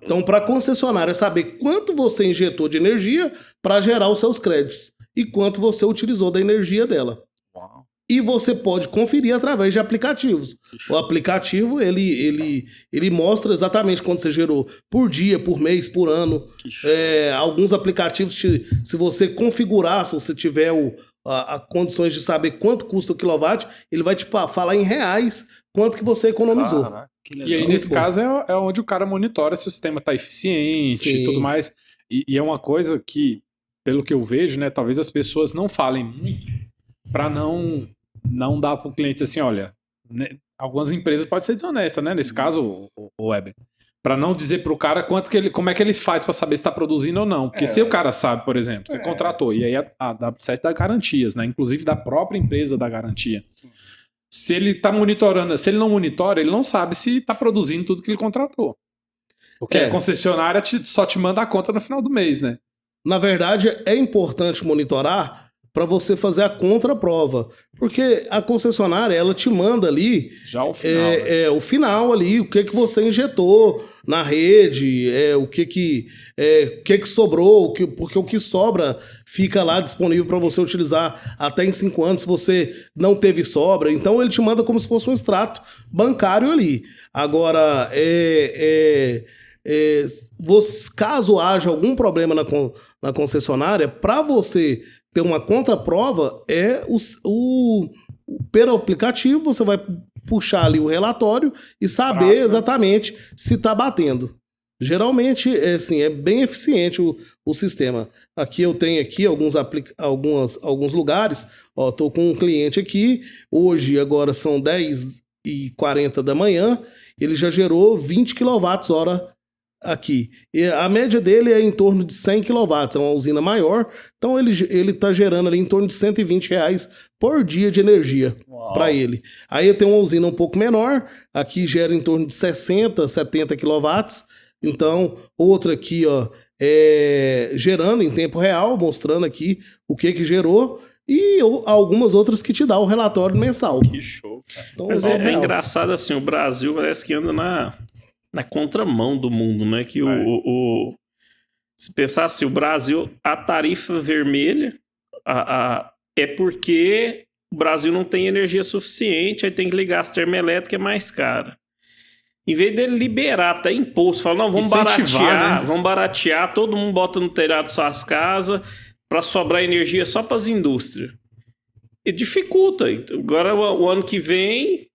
Então, para a concessionária saber quanto você injetou de energia para gerar os seus créditos e quanto você utilizou da energia dela. E você pode conferir através de aplicativos. O aplicativo, ele mostra exatamente quanto você gerou por dia, por mês, por ano. Alguns aplicativos, se você configurar, se você tiver condições de saber quanto custa o quilowatt, ele vai te falar em reais quanto que você economizou. Caraca, que legal. E aí, nesse caso, é onde o cara monitora se o sistema está eficiente e tudo mais. E é uma coisa que, pelo que eu vejo, né, talvez as pessoas não falem muito para não dar para o cliente assim, olha, né, algumas empresas podem ser desonestas, né? Nesse caso, o Weber. Para não dizer para o cara como é que eles fazem para saber se está produzindo ou não. Porque se o cara sabe, por exemplo, você contratou, e aí a W7 dá garantias, né? Inclusive da própria empresa da garantia. Se ele está monitorando, se ele não monitora, ele não sabe se está produzindo tudo que ele contratou. Porque a concessionária só te manda a conta no final do mês, né? Na verdade, é importante monitorar para você fazer a contraprova. Porque a concessionária, ela te manda ali Já o final. Né? o final ali, o que você injetou na rede, o que sobrou, porque o que sobra fica lá disponível para você utilizar até em 5 anos se você não teve sobra. Então ele te manda como se fosse um extrato bancário ali. Agora, caso haja algum problema na concessionária, para você ter uma contraprova, pelo aplicativo, você vai puxar ali o relatório e saber exatamente se está batendo. Geralmente, é bem eficiente o sistema. Aqui eu tenho aqui alguns lugares. Estou com um cliente aqui. Hoje, agora são 10h40 da manhã. Ele já gerou 20 kWh aqui. E a média dele é em torno de 100 kW. É uma usina maior. Então, ele está gerando ali em torno de R$120 por dia de energia para ele. Aí eu tenho uma usina um pouco menor. Aqui gera em torno de 60, 70 kW. Então, outra aqui, gerando em tempo real, mostrando aqui o que gerou, e algumas outras que te dá o relatório mensal. Que show, cara. Então, Mas é engraçado assim, o Brasil parece que anda na contramão do mundo, né? Que se pensar assim, o Brasil, a tarifa vermelha é porque o Brasil não tem energia suficiente, aí tem que ligar as termoelétricas, é mais cara. Em vez dele liberar até imposto, fala, não, vamos baratear, né? Vamos baratear, todo mundo bota no telhado suas casas para sobrar energia só para as indústrias. E dificulta. Agora, o ano que vem,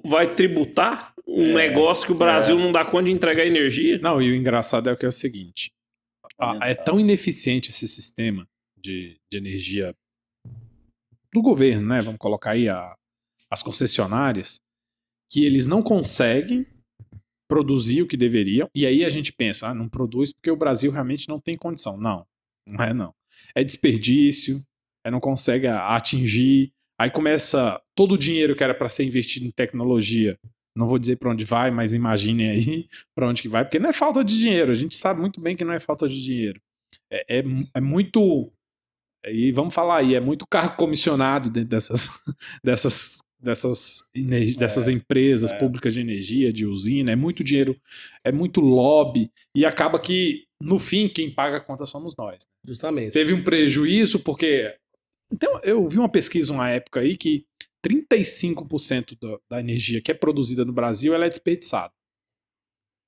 vai tributar um negócio que o Brasil não dá conta de entregar energia. Não, e o engraçado é o seguinte, é tão ineficiente esse sistema de energia do governo, né? Vamos colocar aí as concessionárias, que eles não conseguem produzir o que deveriam, e aí a gente pensa, não produz porque o Brasil realmente não tem condição. Não é não. É desperdício, não consegue atingir, aí começa todo o dinheiro que era para ser investido em tecnologia, não vou dizer para onde vai, mas imaginem aí para onde que vai, porque não é falta de dinheiro, a gente sabe muito bem que não é falta de dinheiro. É muito, e vamos falar aí, é muito cargo comissionado dentro dessas empresas públicas de energia, de usina, é muito dinheiro, é muito lobby, e acaba que, no fim, quem paga a conta somos nós. Justamente. Teve um prejuízo porque... Então, eu vi uma pesquisa uma época aí que 35% da energia que é produzida no Brasil, ela é desperdiçada.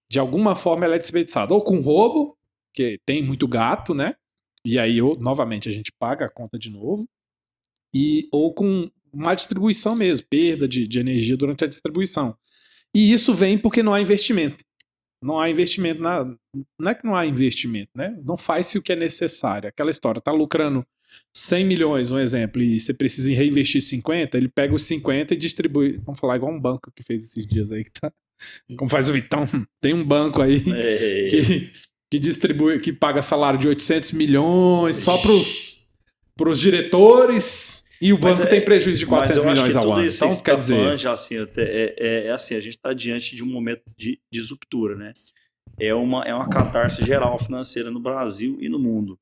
De alguma forma, ela é desperdiçada. Ou com roubo, que tem muito gato, né? E aí, novamente, a gente paga a conta de novo. Ou com má distribuição mesmo, perda de energia durante a distribuição. E isso vem porque não há investimento. Não há investimento. Não é que não há investimento, né? Não faz-se o que é necessário. Aquela história, tá lucrando 100 milhões, um exemplo, e você precisa reinvestir 50, ele pega os 50 e distribui. Vamos falar igual um banco que fez esses dias aí, que tá... Como faz o Vitão. Tem um banco aí que distribui, que paga salário de 800 milhões só pros diretores, e o banco tem prejuízo de 400 milhões ao ano. Então, quer dizer... Já, assim, assim, a gente está diante de um momento de ruptura, né? É uma catarse geral financeira no Brasil e no mundo.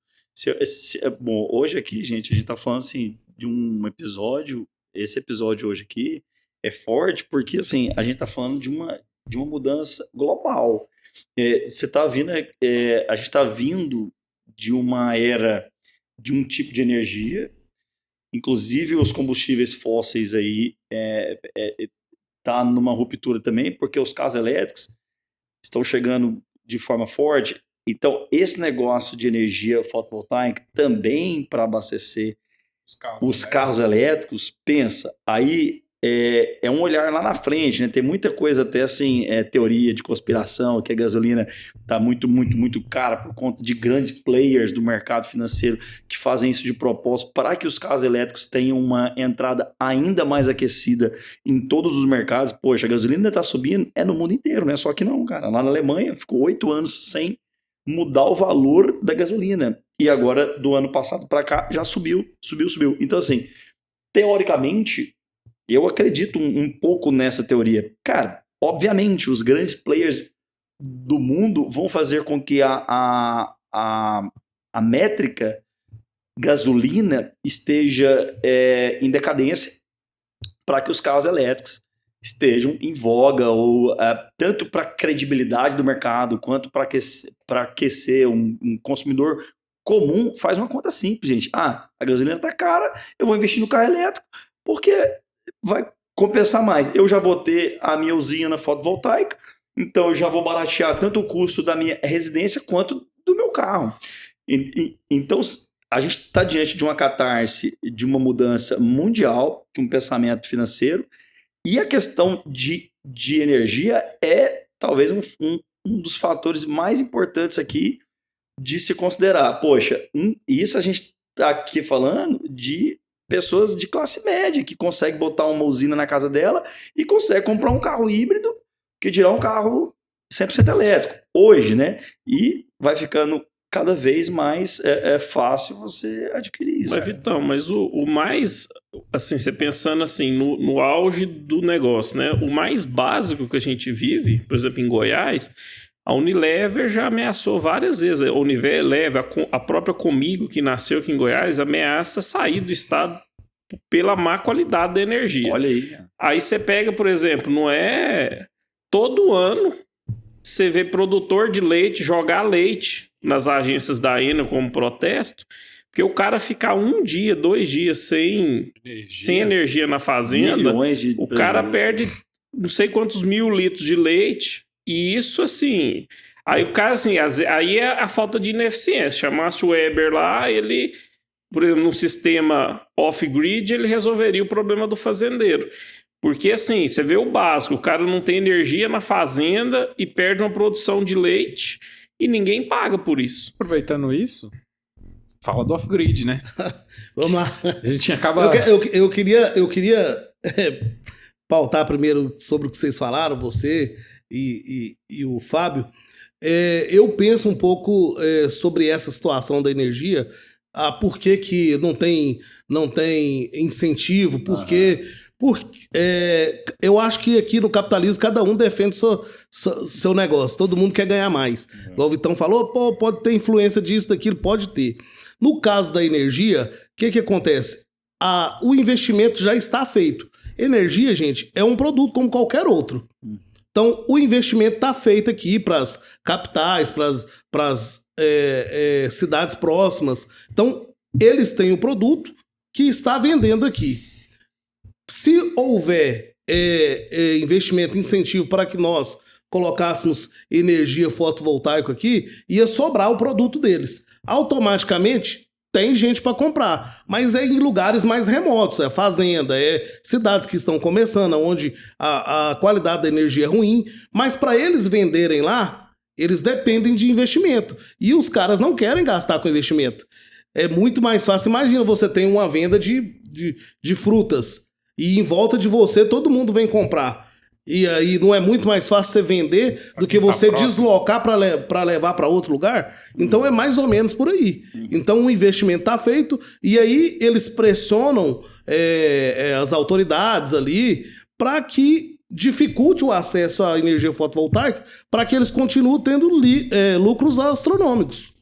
Bom, hoje aqui, gente, a gente está falando assim, de um episódio. Esse episódio hoje aqui é forte porque assim, a gente está falando de uma mudança global. Você está vindo, a gente está vindo de uma era de um tipo de energia, inclusive os combustíveis fósseis aí tá numa ruptura também, porque os carros elétricos estão chegando de forma forte. Então, esse negócio de energia fotovoltaica também para abastecer os carros elétricos, pensa, aí é um olhar lá na frente, né? Tem muita coisa até assim, teoria de conspiração, que a gasolina está muito, muito, muito cara por conta de grandes players do mercado financeiro que fazem isso de propósito para que os carros elétricos tenham uma entrada ainda mais aquecida em todos os mercados. Poxa, a gasolina ainda está subindo, no mundo inteiro, né? Só que não, cara. Lá na Alemanha ficou 8 anos sem mudar o valor da gasolina. E agora, do ano passado para cá, já subiu. Então, assim, teoricamente, eu acredito um pouco nessa teoria. Cara, obviamente, os grandes players do mundo vão fazer com que a métrica gasolina esteja em decadência para que os carros elétricos estejam em voga, ou tanto para a credibilidade do mercado, quanto para aquecer um consumidor comum. Faz uma conta simples, gente. A gasolina está cara, eu vou investir no carro elétrico, porque vai compensar mais. Eu já vou ter a minha usina fotovoltaica, então eu já vou baratear tanto o custo da minha residência quanto do meu carro. Então, a gente está diante de uma catarse, de uma mudança mundial, de um pensamento financeiro, e a questão de energia é talvez um dos fatores mais importantes aqui de se considerar. Poxa, isso a gente está aqui falando de pessoas de classe média que conseguem botar uma usina na casa dela e consegue comprar um carro híbrido, que dirá um carro 100% elétrico. Hoje, né? E vai ficando cada vez mais fácil você adquirir isso. Mas, Vitão, mas o mais, assim, você pensando assim, no auge do negócio, né? O mais básico que a gente vive, por exemplo, em Goiás, a Unilever já ameaçou várias vezes. A Unilever, a própria Comigo, que nasceu aqui em Goiás, ameaça sair do estado pela má qualidade da energia. Olha aí. Aí você pega, por exemplo, não é... Todo ano você vê produtor de leite jogar leite nas agências da ENA como protesto, porque o cara ficar 1 dia, 2 dias sem energia na fazenda, o cara perde não sei quantos 1000 litros de leite, e isso assim... Aí o cara, assim, aí é a falta de ineficiência. Chamasse o Weber lá, ele, por exemplo, num sistema off-grid, ele resolveria o problema do fazendeiro. Porque, assim, você vê o básico, o cara não tem energia na fazenda e perde uma produção de leite e ninguém paga por isso. Aproveitando isso, fala do off-grid, né? Vamos lá. A gente acaba... Eu queria pautar primeiro sobre o que vocês falaram, você e o Fábio. Eu penso um pouco sobre essa situação da energia, por que não tem incentivo, porque eu acho que aqui no capitalismo cada um defende seu negócio, todo mundo quer ganhar mais. Igual o Vitão falou, pode ter influência disso, daquilo, pode ter. No caso da energia, o que acontece? O investimento já está feito. Energia, gente, é um produto como qualquer outro. Então, o investimento está feito aqui para as capitais, para as cidades próximas. Então, eles têm o produto que está vendendo aqui. Se houver investimento, incentivo para que nós colocássemos energia fotovoltaica aqui, ia sobrar o produto deles. Automaticamente, tem gente para comprar, mas é em lugares mais remotos, é fazenda, é cidades que estão começando, onde a qualidade da energia é ruim, mas para eles venderem lá, eles dependem de investimento. E os caras não querem gastar com investimento. É muito mais fácil. Imagina, você tem uma venda de frutas e em volta de você todo mundo vem comprar. E aí não é muito mais fácil você vender do que você deslocar para levar para outro lugar? Então é mais ou menos por aí. Então o investimento está feito e aí eles pressionam as autoridades ali para que dificulte o acesso à energia fotovoltaica para que eles continuem tendo lucros astronômicos.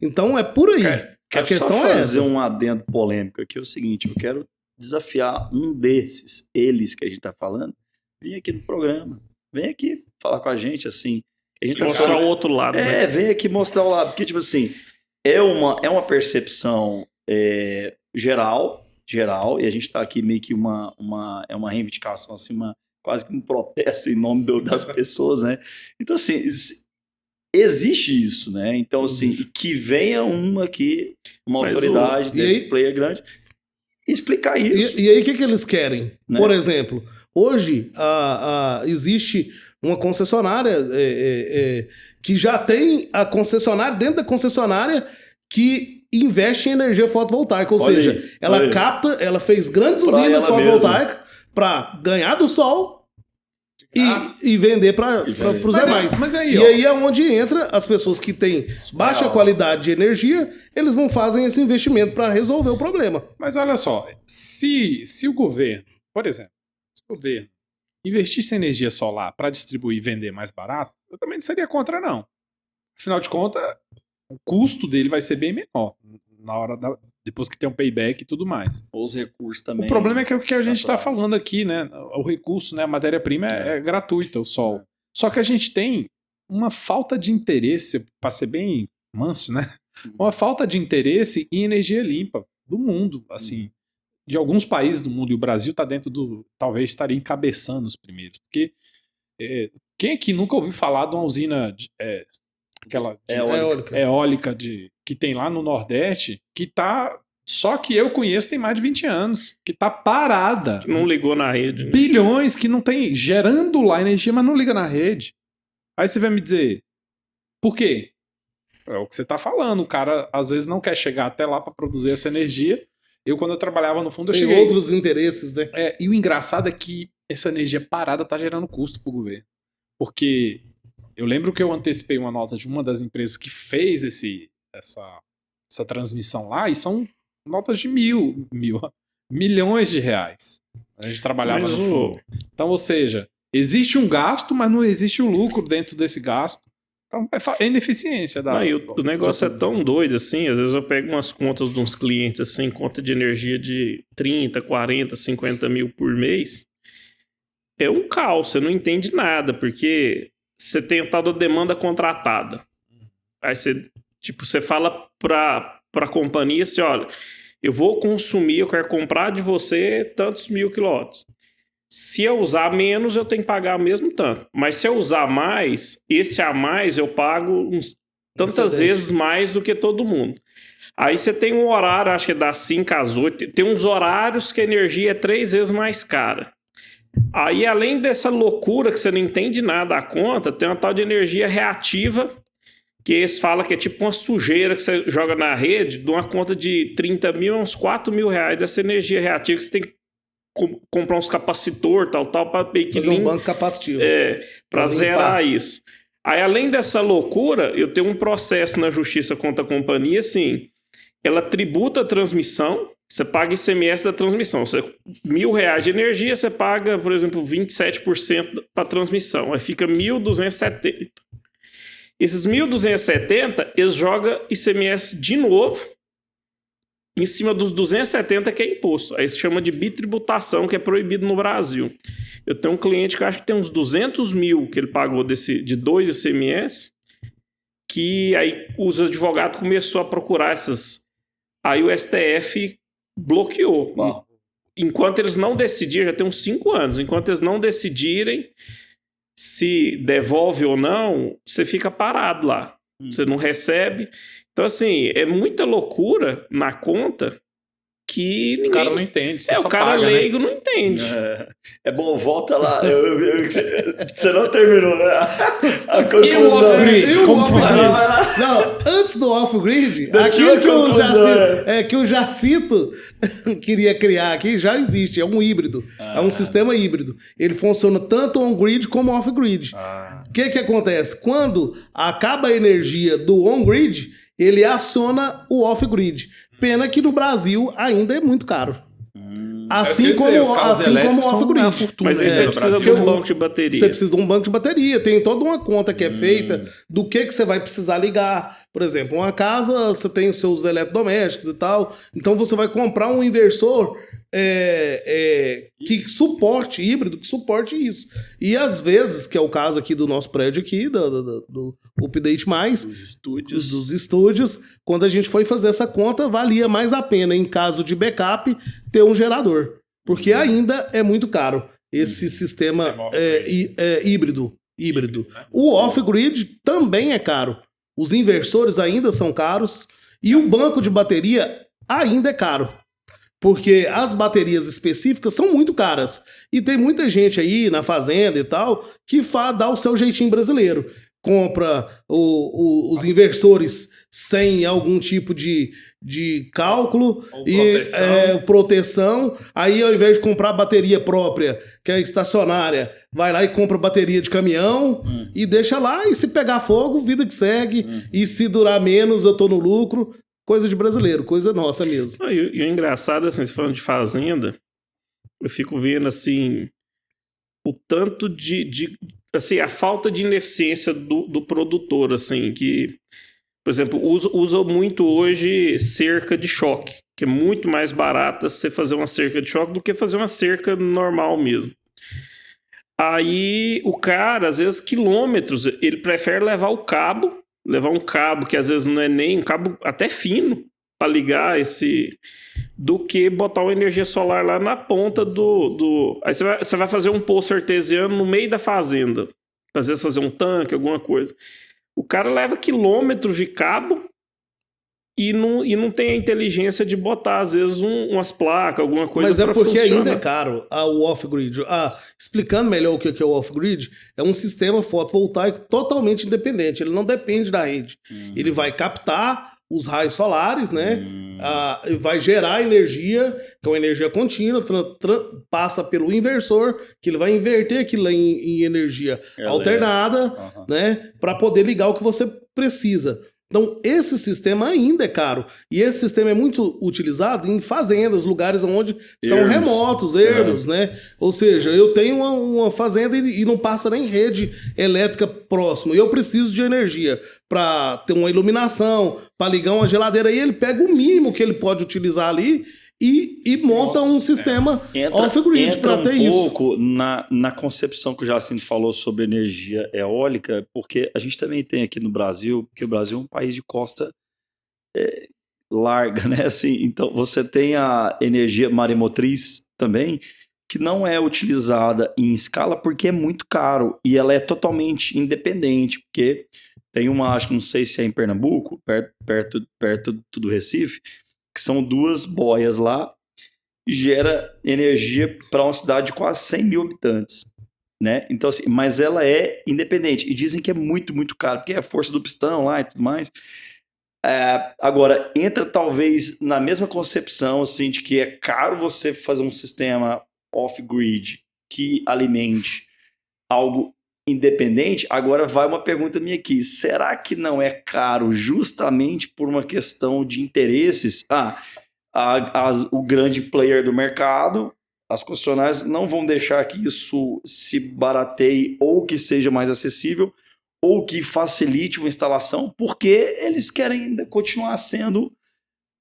Então é por aí. Quero só fazer um adendo polêmico aqui. É o seguinte, eu quero desafiar um desses, eles que a gente está falando, vem aqui no programa, vem aqui falar com a gente, assim. A gente mostrar o outro lado. Né? Vem aqui mostrar o lado. Porque, tipo assim, é uma percepção geral, e a gente está aqui meio que uma reivindicação, assim, quase que um protesto em nome das pessoas, né? Então, assim, existe isso, né? Então, assim, que venha uma autoridade desse player grande, explicar isso. E aí, o que eles querem? Né? Por exemplo, hoje existe uma concessionária que já tem a concessionária dentro da concessionária que investe em energia fotovoltaica. Ou seja, ela fez grandes usinas fotovoltaicas para ganhar do sol e vender para os demais. E aí é onde entra as pessoas que têm baixa qualidade de energia, eles não fazem esse investimento para resolver o problema. Mas olha só, se o governo, por exemplo, investisse em energia solar para distribuir e vender mais barato, eu também não seria contra, não. Afinal de contas, o custo dele vai ser bem menor na hora Depois que tem um payback e tudo mais. Os recursos também. O problema é que é o que a gente está naturais. falando aqui, né? O recurso, né? A matéria-prima é gratuita, o sol. Só que a gente tem uma falta de interesse, para ser bem manso, né? Uma falta de interesse em energia limpa do mundo, assim, de alguns países do mundo, e o Brasil está dentro do, talvez estaria encabeçando os primeiros, porque quem aqui nunca ouviu falar de uma usina aquela eólica que tem lá no Nordeste, que tá, só que eu conheço tem mais de 20 anos, que tá parada. Que não ligou na rede. Né? Bilhões que não tem, gerando lá energia, mas não liga na rede. Aí você vai me dizer, por quê? É o que você tá falando, o cara às vezes não quer chegar até lá para produzir essa energia. Quando eu trabalhava no fundo, eu Tem cheguei... outros interesses, né? E o engraçado é que essa energia parada tá gerando custo pro governo. Porque eu lembro que eu antecipei uma nota de uma das empresas que fez essa transmissão lá, e são notas de milhões de reais. A gente trabalhava no fundo. Então, ou seja, existe um gasto, mas não existe o lucro dentro desse gasto. Então, é ineficiência. O negócio é tão doido assim, às vezes eu pego umas contas de uns clientes assim, conta de energia de 30, 40, 50 mil por mês. É um caos, você não entende nada, porque você tem a tal da demanda contratada. Aí você fala pra companhia assim, olha, eu vou consumir, eu quero comprar de você tantos 1000 quilowatts. Se eu usar menos, eu tenho que pagar o mesmo tanto. Mas se eu usar mais, esse a mais eu pago tantas vezes mais do que todo mundo. Aí você tem um horário, acho que é das 5 às 8, tem uns horários que a energia é 3 vezes mais cara. Aí, além dessa loucura que você não entende nada da conta, tem uma tal de energia reativa, que eles falam que é tipo uma sujeira que você joga na rede, de uma conta de 30 mil a uns 4 mil reais dessa energia reativa, que você tem que comprar uns capacitor, tal, para fazer um banco capacitivo. Para zerar isso. Aí, além dessa loucura, eu tenho um processo na justiça contra a companhia, assim, ela tributa a transmissão, você paga ICMS da transmissão. R$1.000 de energia, você paga, por exemplo, 27% para transmissão. Aí fica 1.270. Esses 1.270, eles jogam ICMS de novo em cima dos 270 que é imposto. Aí se chama de bitributação, que é proibido no Brasil. Eu tenho um cliente que acho que tem uns 200 mil que ele pagou de 2 ICMS, que aí os advogados começaram a procurar essas. Aí o STF bloqueou. Bom. Enquanto eles não decidirem, já tem uns 5 anos, enquanto eles não decidirem se devolve ou não, você fica parado lá. Você não recebe. Então, assim, é muita loucura na conta que ninguém... O cara não entende. O cara paga, leigo, né? Não entende. É bom, volta lá. Você não terminou, né? A conclusão. E o off-grid? Como foi? Não, antes do off-grid, aquilo que o Jacito queria criar aqui já existe. É um híbrido. É um sistema híbrido. Ele funciona tanto on-grid como off-grid. O que acontece? Quando acaba a energia do on-grid, ele aciona o off-grid. Pena que no Brasil ainda é muito caro. Assim como o off-grid. Mas aí você precisa de um banco de bateria. Você precisa de um banco de bateria. Tem toda uma conta que é feita do que você vai precisar ligar. Por exemplo, uma casa, você tem os seus eletrodomésticos e tal. Então você vai comprar um inversor que suporte, híbrido, que suporte isso. E às vezes, que é o caso aqui do nosso prédio aqui, do Update Mais, dos estúdios, quando a gente foi fazer essa conta, valia mais a pena, em caso de backup, ter um gerador. Porque ainda é muito caro esse sistema híbrido. O off-grid também é caro. Os inversores ainda são caros e o banco de bateria ainda é caro. Porque as baterias específicas são muito caras. E tem muita gente aí na fazenda e tal que dá o seu jeitinho brasileiro. Compra os inversores sem algum tipo de cálculo e proteção. Aí, ao invés de comprar bateria própria, que é estacionária, vai lá e compra bateria de caminhão e deixa lá. E se pegar fogo, vida que segue. E se durar menos, eu tô no lucro. Coisa de brasileiro, coisa nossa mesmo. E o engraçado, assim, você falando de fazenda, eu fico vendo, assim, o tanto assim, a falta de ineficiência do produtor, assim, que, por exemplo, usa muito hoje cerca de choque, que é muito mais barata você fazer uma cerca de choque do que fazer uma cerca normal mesmo. Aí o cara, às vezes, quilômetros, ele prefere levar um cabo que às vezes não é nem um cabo até fino para ligar do que botar uma energia solar lá na ponta Aí você vai fazer um poço artesiano no meio da fazenda, às vezes fazer um tanque, alguma coisa. O cara leva quilômetros de cabo e não tem a inteligência de botar, às vezes, umas placas, alguma coisa. Mas é porque funcionar. ainda é caro o off-grid. Explicando melhor o que é o off-grid, é um sistema fotovoltaico totalmente independente. Ele não depende da rede. Ele vai captar os raios solares, né? Vai gerar energia, que é uma energia contínua, passa pelo inversor, que ele vai inverter aquilo em energia alternada, né? Para poder ligar o que você precisa. Então, esse sistema ainda é caro. E esse sistema é muito utilizado em fazendas, lugares onde são remotos, ermos, né? Ou seja, eu tenho uma fazenda e não passa nem rede elétrica próxima. E eu preciso de energia para ter uma iluminação, para ligar uma geladeira. E ele pega o mínimo que ele pode utilizar ali e monta um sistema off-grid para ter isso. Entra um pouco na concepção que o Jacinto falou sobre energia eólica, porque a gente também tem aqui no Brasil, porque o Brasil é um país de costa larga, né? Assim, então você tem a energia maremotriz também, que não é utilizada em escala porque é muito caro e ela é totalmente independente, porque tem uma, acho que não sei se é em Pernambuco, perto do Recife, que são 2 boias lá, gera energia para uma cidade de quase 100 mil habitantes, né? Então, assim, mas ela é independente, e dizem que é muito, muito caro, porque é a força do pistão lá e tudo mais. Agora, entra talvez na mesma concepção, assim, de que é caro você fazer um sistema off-grid que alimente algo independente. Agora vai uma pergunta minha aqui. Será que não é caro justamente por uma questão de interesses? O grande player do mercado, as concessionárias não vão deixar que isso se barateie ou que seja mais acessível ou que facilite uma instalação, porque eles querem continuar sendo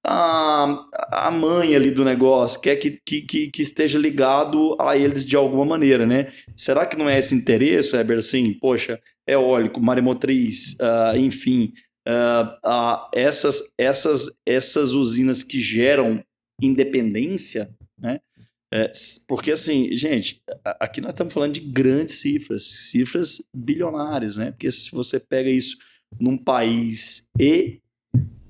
a mãe ali do negócio, quer que esteja ligado a eles de alguma maneira, né? Será que não é esse interesse, Heber? Assim, poxa, eólico, maremotriz, enfim, essas usinas que geram independência, né? Porque assim, gente, aqui nós estamos falando de grandes cifras bilionárias, né? Porque se você pega isso num país e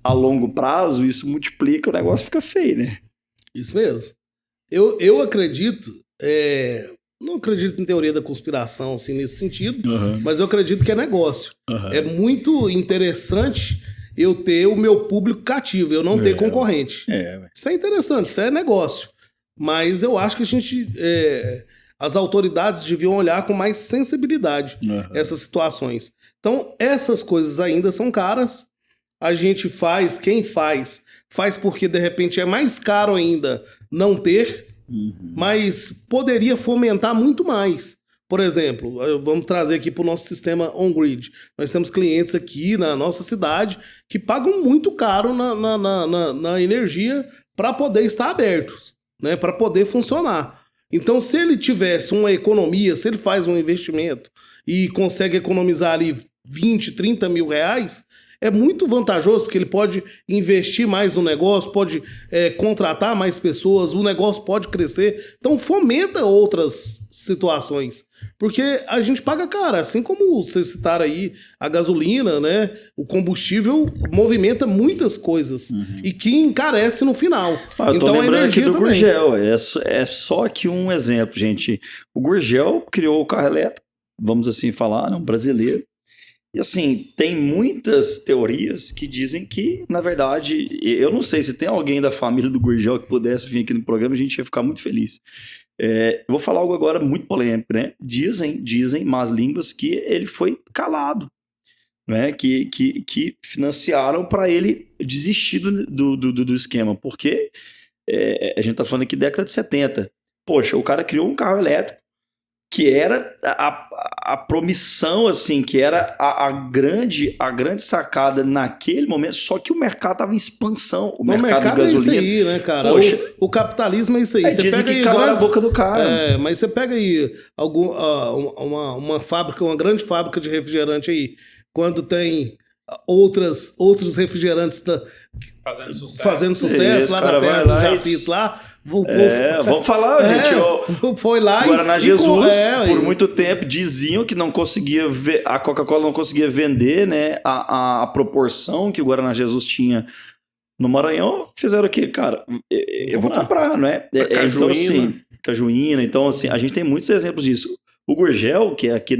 a longo prazo, isso multiplica, o negócio fica feio, né? Isso mesmo. Eu acredito, não acredito em teoria da conspiração assim, nesse sentido, mas eu acredito que é negócio. É muito interessante eu ter o meu público cativo, eu não ter concorrente. Isso é interessante, isso é negócio. Mas eu acho que as autoridades deviam olhar com mais sensibilidade essas situações. Então, essas coisas ainda são caras. A gente quem faz porque de repente é mais caro ainda não ter, mas poderia fomentar muito mais. Por exemplo, vamos trazer aqui para o nosso sistema on-grid. Nós temos clientes aqui na nossa cidade que pagam muito caro na energia para poder estar abertos, né, para poder funcionar. Então, se ele tivesse uma economia, se ele faz um investimento e consegue economizar ali 20, 30 mil reais, é muito vantajoso, porque ele pode investir mais no negócio, pode contratar mais pessoas, o negócio pode crescer. Então fomenta outras situações. Porque a gente paga caro, assim como vocês citaram aí, a gasolina, né? O combustível movimenta muitas coisas e que encarece no final. Eu tô lembrando aqui do Gurgel. É só aqui um exemplo, gente. O Gurgel criou o carro elétrico, vamos assim falar, né? Um brasileiro. E assim, tem muitas teorias que dizem que, na verdade, eu não sei se tem alguém da família do Gurgel que pudesse vir aqui no programa, a gente ia ficar muito feliz. Eu vou falar algo agora muito polêmico, né? Dizem más línguas que ele foi calado, né? Que financiaram para ele desistir do esquema, porque a gente tá falando aqui década de 70. Poxa, o cara criou um carro elétrico, que era a promissão, assim, que era a grande sacada naquele momento, só que o mercado estava em expansão, o mercado de gasolina. É isso aí, né, cara? Poxa, o capitalismo é isso aí. Você dizem pega que aí calaram a boca do cara. mas você pega aí uma fábrica, uma grande fábrica de refrigerante aí, quando tem outros refrigerantes fazendo sucesso Isso, lá cara na terra vai do lá Jacinto lá. Vamos falar, gente. Foi lá Guaraná Jesus, por e- muito tempo, diziam que não conseguia ver, a Coca-Cola não conseguia vender, né, a proporção que o Guaraná Jesus tinha no Maranhão. Fizeram o quê, cara? Eu vou comprar, não é? Então, assim, cajuína. Então, assim, a gente tem muitos exemplos disso. O Gurgel, que é aqui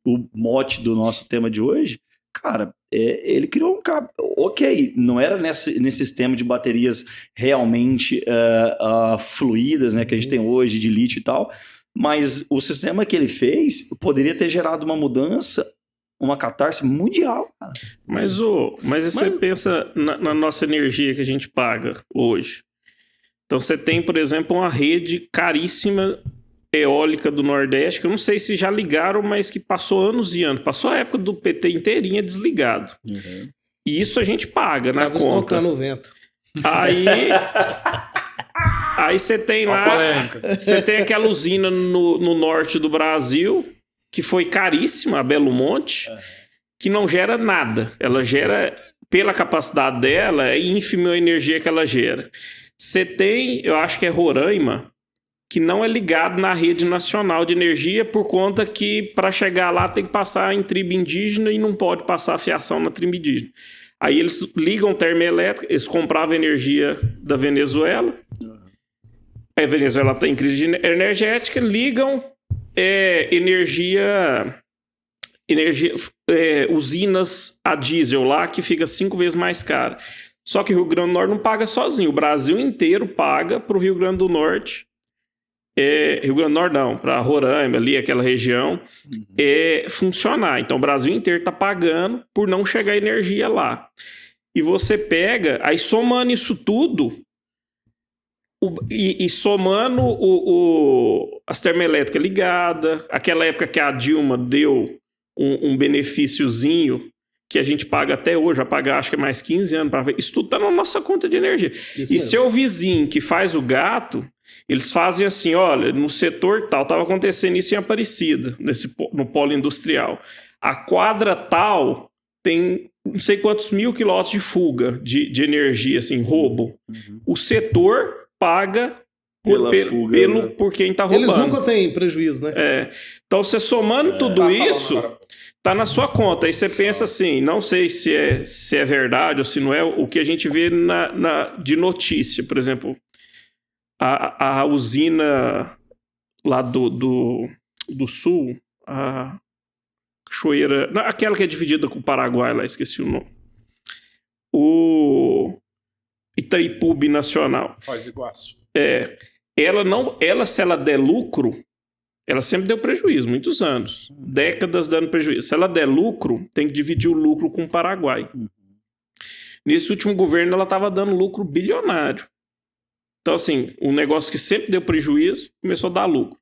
o mote do nosso tema de hoje, cara, ele criou um cabo. Ok, não era nesse sistema de baterias realmente fluídas, né, que a gente tem hoje, de lítio e tal, mas o sistema que ele fez poderia ter gerado uma mudança, uma catarse mundial, cara. Mas você pensa na nossa energia que a gente paga hoje. Então você tem, por exemplo, uma rede caríssima eólica do Nordeste, que eu não sei se já ligaram, mas que passou anos e anos. Passou a época do PT inteirinha desligado. Uhum. E isso a gente paga na Tava conta. estocando o vento. Aí você tem lá, você tem aquela usina no norte do Brasil, que foi caríssima, a Belo Monte, que não gera nada. Ela gera, pela capacidade dela, é ínfima a energia que ela gera. Você tem, eu acho que é Roraima, que não é ligado na rede nacional de energia, por conta que para chegar lá tem que passar em tribo indígena e não pode passar a fiação na tribo indígena. Aí eles ligam termoelétrica, eles compravam energia da Venezuela, a Venezuela está em crise energética, ligam usinas a diesel lá, que fica 5 vezes mais cara. Só que o Rio Grande do Norte não paga sozinho, o Brasil inteiro paga para o Rio Grande do Norte. Rio Grande do Norte não, para Roraima, ali, aquela região, funcionar. Então o Brasil inteiro está pagando por não chegar energia lá. E você pega, aí somando isso tudo, e somando as termoelétricas ligadas, aquela época que a Dilma deu um benefíciozinho, que a gente paga até hoje, vai pagar acho que é mais 15 anos para ver, isso tudo está na nossa conta de energia. Isso e mesmo. seu vizinho que faz o gato, eles fazem assim, olha, no setor tal, estava acontecendo isso em Aparecida, no polo industrial. A quadra tal tem não sei quantos mil quilowatts de fuga de energia, assim, roubo. Uhum. O setor paga por quem está roubando. Eles nunca têm prejuízo, né? Então, você somando tudo isso, tá na sua conta. Aí você pensa assim, não sei se é verdade ou se não é, o que a gente vê de notícia. Por exemplo, a usina lá do sul, a Cachoeira, aquela que é dividida com o Paraguai, lá esqueci o nome. O Itaipu Binacional. Foz do Iguaçu. Ela, se ela der lucro, ela sempre deu prejuízo, muitos anos. Décadas dando prejuízo. Se ela der lucro, tem que dividir o lucro com o Paraguai. Nesse último governo, ela estava dando lucro bilionário. Então, assim, um negócio que sempre deu prejuízo, começou a dar lucro.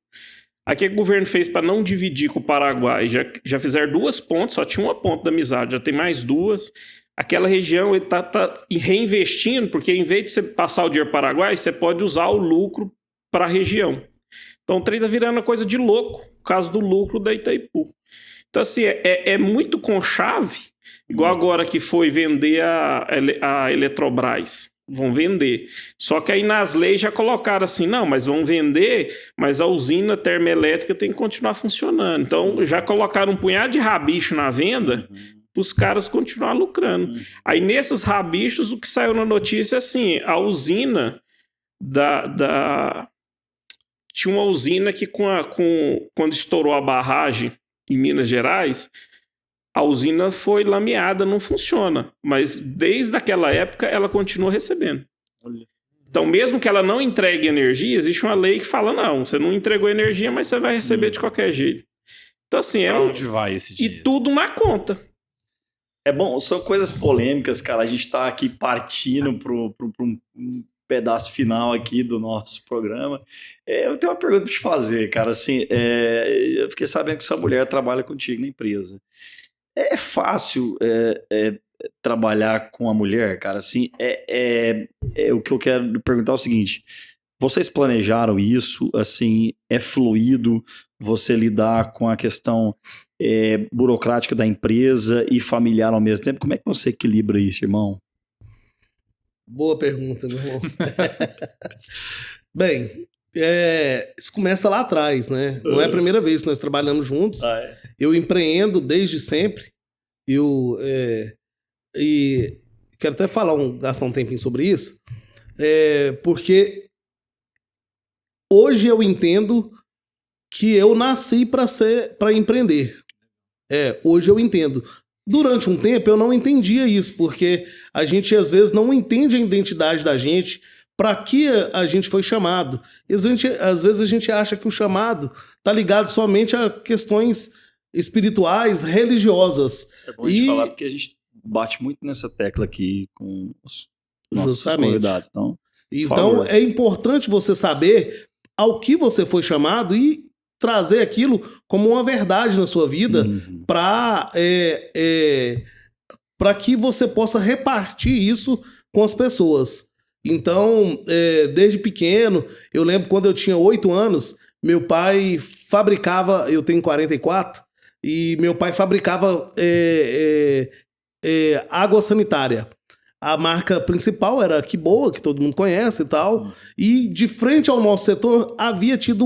Aí o que o governo fez para não dividir com o Paraguai? Já fizeram 2 pontes, só tinha uma ponte da amizade, já tem mais 2. Aquela região ele tá reinvestindo, porque em vez de você passar o dinheiro para o Paraguai, você pode usar o lucro para a região. Então o trem está virando uma coisa de louco, por causa do lucro da Itaipu. Então, assim, é muito conchave, igual agora que foi vender a Eletrobras. Vão vender. Só que aí nas leis já colocaram assim, não, mas vão vender, mas a usina termoelétrica tem que continuar funcionando. Então já colocaram um punhado de rabicho na venda para os caras continuar lucrando. Aí nesses rabichos, o que saiu na notícia é assim, a usina tinha uma usina que quando estourou a barragem em Minas Gerais, a usina foi lameada, não funciona. Mas desde aquela época ela continua recebendo. Então, mesmo que ela não entregue energia, existe uma lei que fala, não, você não entregou energia, mas você vai receber de qualquer jeito. Então, assim, onde vai esse dinheiro? E tudo na conta. É bom, são coisas polêmicas, cara. A gente tá aqui partindo pedaço final aqui do nosso programa. Eu tenho uma pergunta para te fazer, cara. Assim, eu fiquei sabendo que sua mulher trabalha contigo na empresa. É fácil trabalhar com a mulher, cara? Assim, o que eu quero perguntar é o seguinte: vocês planejaram isso? Assim, é fluido você lidar com a questão burocrática da empresa e familiar ao mesmo tempo? Como é que você equilibra isso, irmão? Boa pergunta, meu irmão. Bem, isso começa lá atrás, né? Não é a primeira vez que nós trabalhamos juntos. Eu empreendo desde sempre. E quero até gastar um tempinho sobre isso, porque hoje eu entendo que eu nasci para empreender. Hoje eu entendo. Durante um tempo eu não entendia isso, porque a gente às vezes não entende a identidade da gente, para que a gente foi chamado. Às vezes a gente acha que o chamado está ligado somente a questões espirituais, religiosas. Isso é bom de falar, porque a gente bate muito nessa tecla aqui com os nossos convidados. Então é importante você saber ao que você foi chamado e trazer aquilo como uma verdade na sua vida, para que você possa repartir isso com as pessoas. Então, desde pequeno, eu lembro quando eu tinha 8 anos, meu pai fabricava, eu tenho 44, e meu pai fabricava água sanitária. A marca principal era Que Boa, que todo mundo conhece e tal. E de frente ao nosso setor havia tido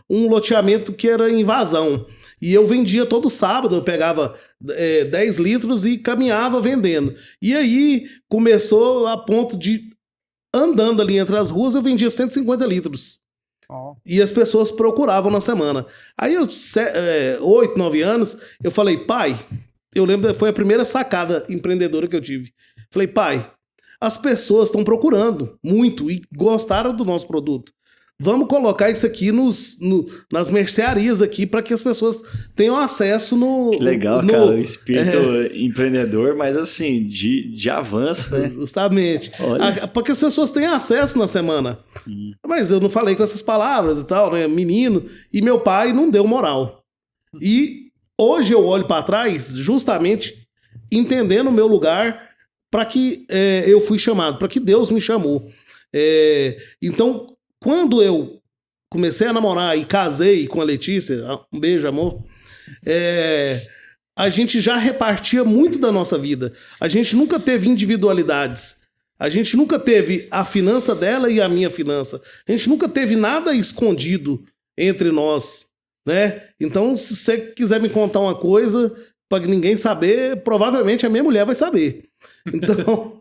um loteamento que era invasão. E eu vendia todo sábado, eu pegava 10 litros e caminhava vendendo. E aí começou a ponto de, andando ali entre as ruas, eu vendia 150 litros. E as pessoas procuravam na semana. Aí eu, 8, 9 anos, eu falei, pai, eu lembro, foi a primeira sacada empreendedora que eu tive. Falei, pai, as pessoas estão procurando muito e gostaram do nosso produto. Vamos colocar isso aqui nas mercearias aqui para que as pessoas tenham acesso no... Que legal, cara, o espírito empreendedor, mas assim, de avanço, né? Justamente. Para que as pessoas tenham acesso na semana. Mas eu não falei com essas palavras e tal, né? Menino. E meu pai não deu moral. E hoje eu olho para trás justamente entendendo o meu lugar, para que eu fui chamado, para que Deus me chamou. Então, quando eu comecei a namorar e casei com a Letícia, um beijo, amor, a gente já repartia muito da nossa vida. A gente nunca teve individualidades. A gente nunca teve a finança dela e a minha finança. A gente nunca teve nada escondido entre nós, né? Então, se você quiser me contar uma coisa para ninguém saber, provavelmente a minha mulher vai saber. Então,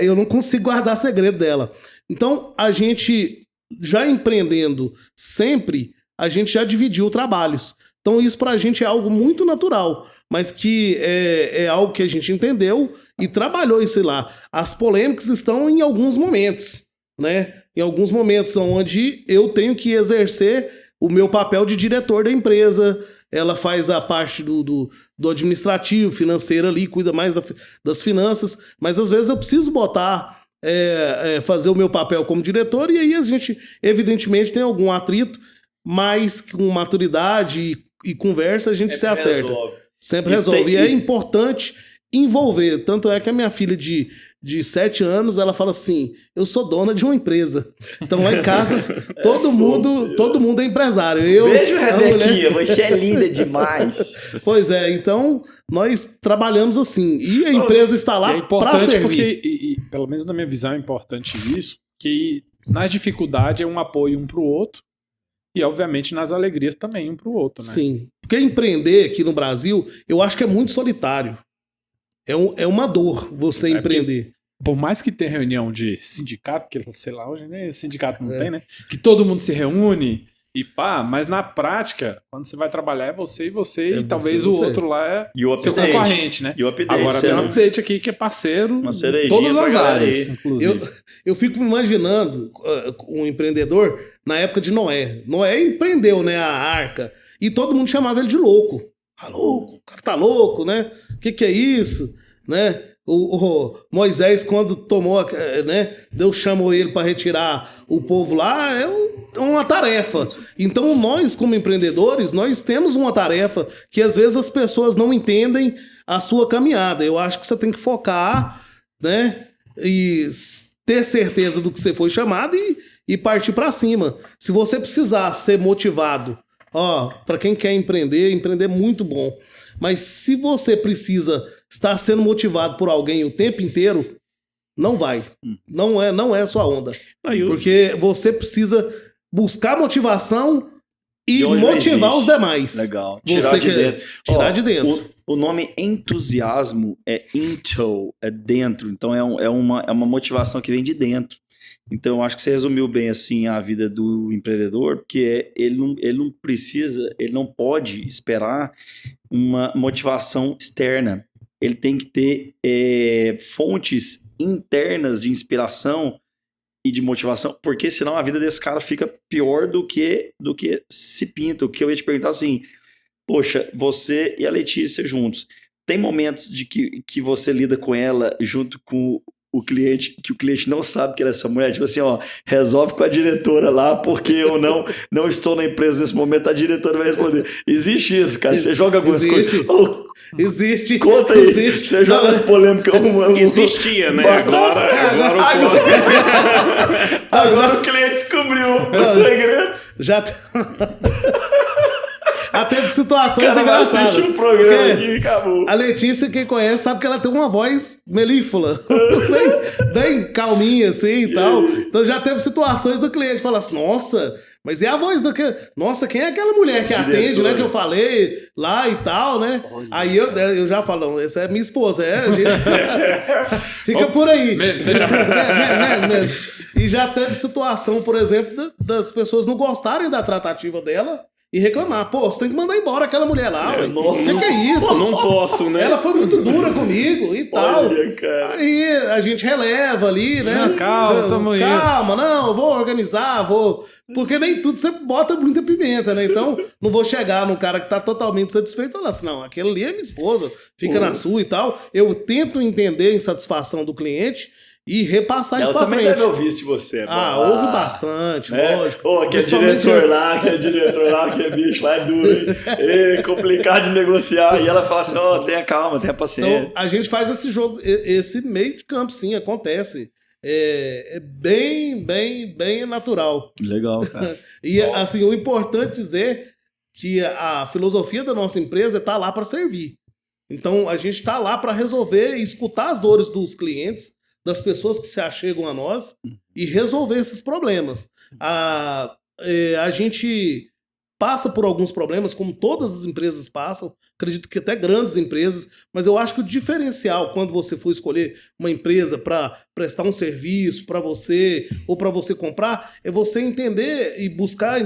eu não consigo guardar segredo dela. Então, a gente, já empreendendo sempre, a gente já dividiu trabalhos. Então, isso pra gente é algo muito natural, mas que é algo que a gente entendeu e trabalhou isso lá. As polêmicas estão em alguns momentos, né? Em alguns momentos onde eu tenho que exercer o meu papel de diretor da empresa. Ela faz a parte do administrativo, financeiro ali, cuida mais das finanças, mas às vezes eu preciso fazer o meu papel como diretor, e aí a gente, evidentemente, tem algum atrito, mas com maturidade e conversa a gente se acerta. Sempre resolve. E é importante envolver. Tanto é que a minha filha de 7 anos, ela fala assim, eu sou dona de uma empresa. Então lá em casa, todo mundo é empresário. Beijo, Rebequinha, você é linda demais. Pois é, então nós trabalhamos assim. E a empresa está lá para servir. Porque, pelo menos na minha visão, é importante isso, que na dificuldade é um apoio um para o outro, e obviamente nas alegrias também um para o outro, né? Sim, porque empreender aqui no Brasil, eu acho que é muito solitário. É uma dor você empreender. Por mais que tenha reunião de sindicato, que sei lá, hoje nem sindicato não tem, né? Que todo mundo se reúne e pá, mas na prática, quando você vai trabalhar é você e talvez o outro lá é seu concorrente, né? E o update. Agora tem um update aqui que é parceiro em todas as áreas, inclusive. Eu fico me imaginando um empreendedor na época de Noé. Noé empreendeu, né, a arca, e todo mundo chamava ele de louco. Tá louco, o cara tá louco, né? O que é isso? né? O Moisés, quando tomou, né? Deus chamou ele para retirar o povo lá, é uma tarefa. Então, nós, como empreendedores, nós temos uma tarefa que às vezes as pessoas não entendem a sua caminhada. Eu acho que você tem que focar, né? E ter certeza do que você foi chamado e partir para cima. Se você precisar ser motivado, para quem quer empreender é muito bom. Mas se você precisa estar sendo motivado por alguém o tempo inteiro, não vai. Não é a sua onda. Porque você precisa buscar motivação e motivar os demais. Legal. Tirar de dentro. Tirar de dentro. O nome entusiasmo é into, é dentro. Então é uma motivação que vem de dentro. Então eu acho que você resumiu bem assim a vida do empreendedor, porque ele não precisa, ele não pode esperar uma motivação externa. Ele tem que ter fontes internas de inspiração e de motivação, porque senão a vida desse cara fica pior do que se pinta. O que eu ia te perguntar assim, poxa, você e a Letícia juntos, tem momentos de que você lida com ela junto com o cliente, que o cliente não sabe que ela é sua mulher, tipo assim, resolve com a diretora lá, porque eu não estou na empresa nesse momento, a diretora vai responder. Existe isso, cara, você joga algumas coisas. Existe. Conta aí, você joga as polêmicas. Existia, né? Agora o cliente descobriu o segredo. Teve situações engraçadas. Assiste um programa aqui e acabou. A Letícia, quem conhece, sabe que ela tem uma voz melíflua. bem calminha assim e tal. Então já teve situações do cliente falar assim, nossa, mas é a voz daquele... Nossa, quem é aquela mulher que atende, né? Que eu falei lá e tal, né? Olha. Aí eu já falo, essa é minha esposa, a gente... Fica por aí. E já teve situação, por exemplo, das pessoas não gostarem da tratativa dela e reclamar. Pô, você tem que mandar embora aquela mulher lá, ué. O que é isso? Não posso, né? Ela foi muito dura comigo e tal. Olha, cara. Aí a gente releva ali, né? Não, calma, não, eu vou organizar, Porque nem tudo você bota muita pimenta, né? Então, não vou chegar num cara que tá totalmente satisfeito e falar assim, não, aquele ali é minha esposa, fica na sua e tal. Eu tento entender a insatisfação do cliente e repassar isso pra frente. Ela também deve ouvir isso de você. Ouve bastante, lógico. Aquele diretor lá, que é bicho lá, é duro, hein? É complicado de negociar. E ela fala assim, tenha calma, tenha paciência. Então, a gente faz esse jogo, esse meio de campo, sim, acontece. É bem natural. Legal, cara. E, assim, o importante dizer que a filosofia da nossa empresa é estar lá para servir. Então, a gente está lá para resolver e escutar as dores dos clientes, das pessoas que se achegam a nós e resolver esses problemas. A gente passa por alguns problemas, como todas as empresas passam, acredito que até grandes empresas, mas eu acho que o diferencial, quando você for escolher uma empresa para prestar um serviço para você ou para você comprar, é você entender e buscar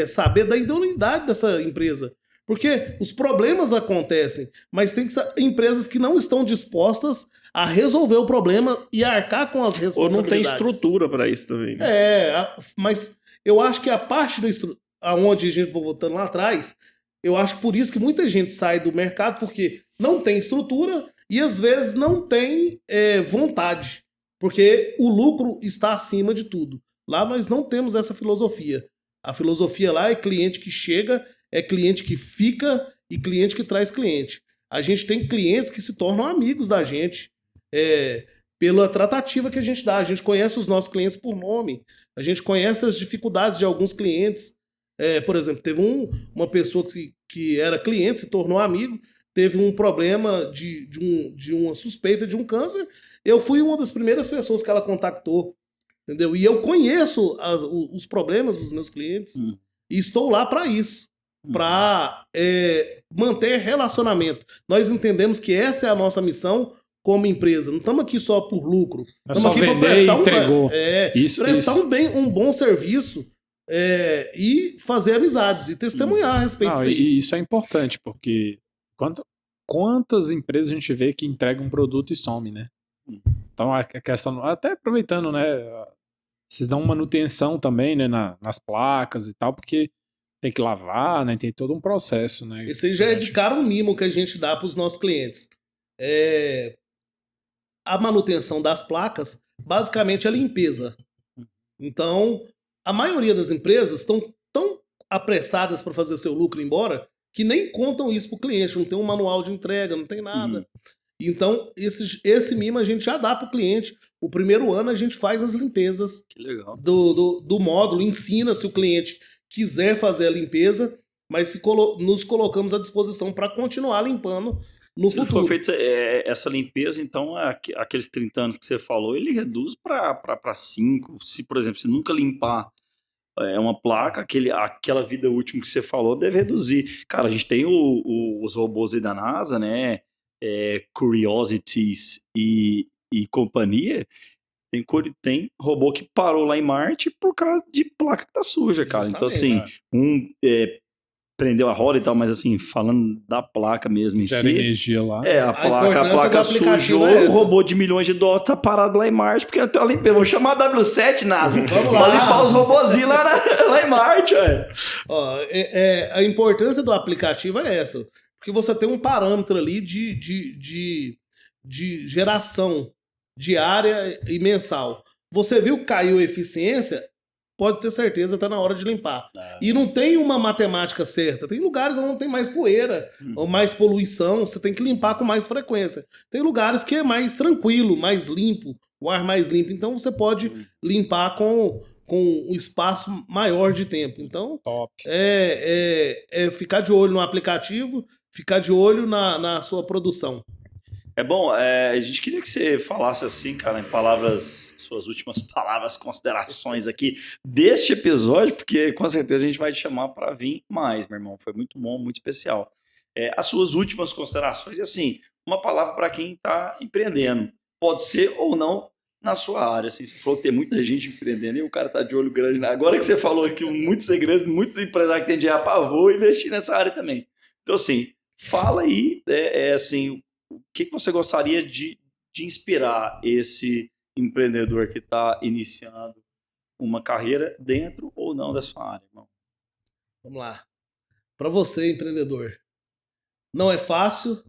saber da idoneidade dessa empresa. Porque os problemas acontecem, mas tem que ser empresas que não estão dispostas a resolver o problema e arcar com as responsabilidades. Ou não tem estrutura para isso também. Né? Mas eu acho que a parte da estrutura, aonde a gente vai voltando lá atrás, eu acho que por isso que muita gente sai do mercado, porque não tem estrutura e às vezes não tem vontade, porque o lucro está acima de tudo. Lá nós não temos essa filosofia. A filosofia lá é cliente que chega, é cliente que fica e cliente que traz cliente. A gente tem clientes que se tornam amigos da gente pela tratativa que a gente dá. A gente conhece os nossos clientes por nome. A gente conhece as dificuldades de alguns clientes. Por exemplo, teve uma pessoa que era cliente, se tornou amigo, teve um problema de uma suspeita de um câncer. Eu fui uma das primeiras pessoas que ela contactou. Entendeu? E eu conheço os problemas dos meus clientes e estou lá para isso. Para manter relacionamento. Nós entendemos que essa é a nossa missão como empresa. Não estamos aqui só por lucro. Estamos aqui para prestar um bom serviço e fazer amizades e testemunhar a respeito disso. E isso é importante, porque quantas empresas a gente vê que entregam um produto e some, né? Então a questão, até aproveitando, né? Vocês dão manutenção também, né, nas placas e tal, porque tem que lavar, né? Tem todo um processo, né? Esse aí já é de cara um mimo que a gente dá para os nossos clientes. a manutenção das placas, basicamente, é limpeza. Então, a maioria das empresas estão tão apressadas para fazer seu lucro embora que nem contam isso para o cliente, não tem um manual de entrega, não tem nada. Então, esse mimo a gente já dá para o cliente. O primeiro ano a gente faz as limpezas Que legal. do módulo, ensina se o cliente quiser fazer a limpeza, mas nos colocamos à disposição para continuar limpando no Se for futuro. feita essa limpeza, então aqueles 30 anos que você falou, ele reduz para 5. Se, por exemplo, se nunca limpar uma placa, aquela vida útil que você falou deve reduzir. Cara, a gente tem os robôs aí da NASA, né? Curiosities e companhia. Tem robô que parou lá em Marte por causa de placa que tá suja, cara. Justamente. Então, assim, prendeu a roda e tal, mas assim, falando da placa mesmo em Gera si. energia lá. A importância placa do aplicativo sujou, é o essa. robô de milhões de dólares tá parado lá em Marte, porque não tem uma limpeza. Vou chamar a W7, NASA. Vamos Pra lá. limpar os robôzinhos lá em Marte, ué. Ó, a importância do aplicativo é essa. Porque você tem um parâmetro ali de geração diária e mensal. Você viu que caiu a eficiência, pode ter certeza, está na hora de limpar. E não tem uma matemática certa. Tem lugares onde tem mais poeira ou mais poluição, você tem que limpar com mais frequência. Tem lugares que é mais tranquilo, mais limpo, o ar mais limpo. Então você pode limpar com um espaço maior de tempo. Então, Top. ficar de olho no aplicativo, ficar de olho na sua produção. É bom, a gente queria que você falasse assim, cara, em suas últimas palavras, considerações aqui deste episódio, porque com certeza a gente vai te chamar para vir mais, meu irmão. Foi muito bom, muito especial. As suas últimas considerações, e assim, uma palavra para quem está empreendendo. Pode ser ou não na sua área. Assim, você falou que tem muita gente empreendendo e o cara tá de olho grande. Agora que você falou aqui muitos segredos, muitos empresários que têm dinheiro, vou investir nessa área também. Então, assim, fala aí, assim, o que você gostaria de inspirar esse empreendedor que está iniciando uma carreira dentro ou não da sua área, irmão? Vamos lá. Para você, empreendedor, não é fácil,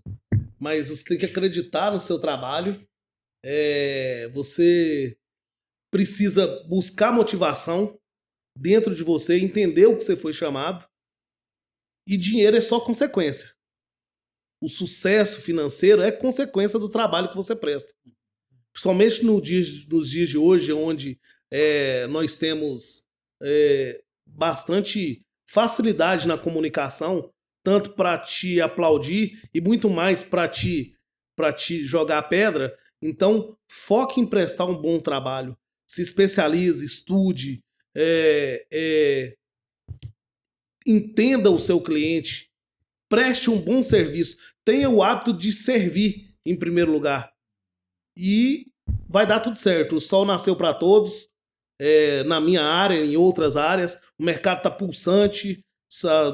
mas você tem que acreditar no seu trabalho. Você precisa buscar motivação dentro de você, entender o que você foi chamado. E dinheiro é só consequência. O sucesso financeiro é consequência do trabalho que você presta. Principalmente nos dias de hoje, onde nós temos bastante facilidade na comunicação, tanto para te aplaudir e muito mais para te jogar pedra. Então, foque em prestar um bom trabalho. Se especialize, estude, entenda o seu cliente, preste um bom serviço, tenha o hábito de servir em primeiro lugar. E vai dar tudo certo. O sol nasceu para todos, na minha área, em outras áreas. O mercado está pulsante.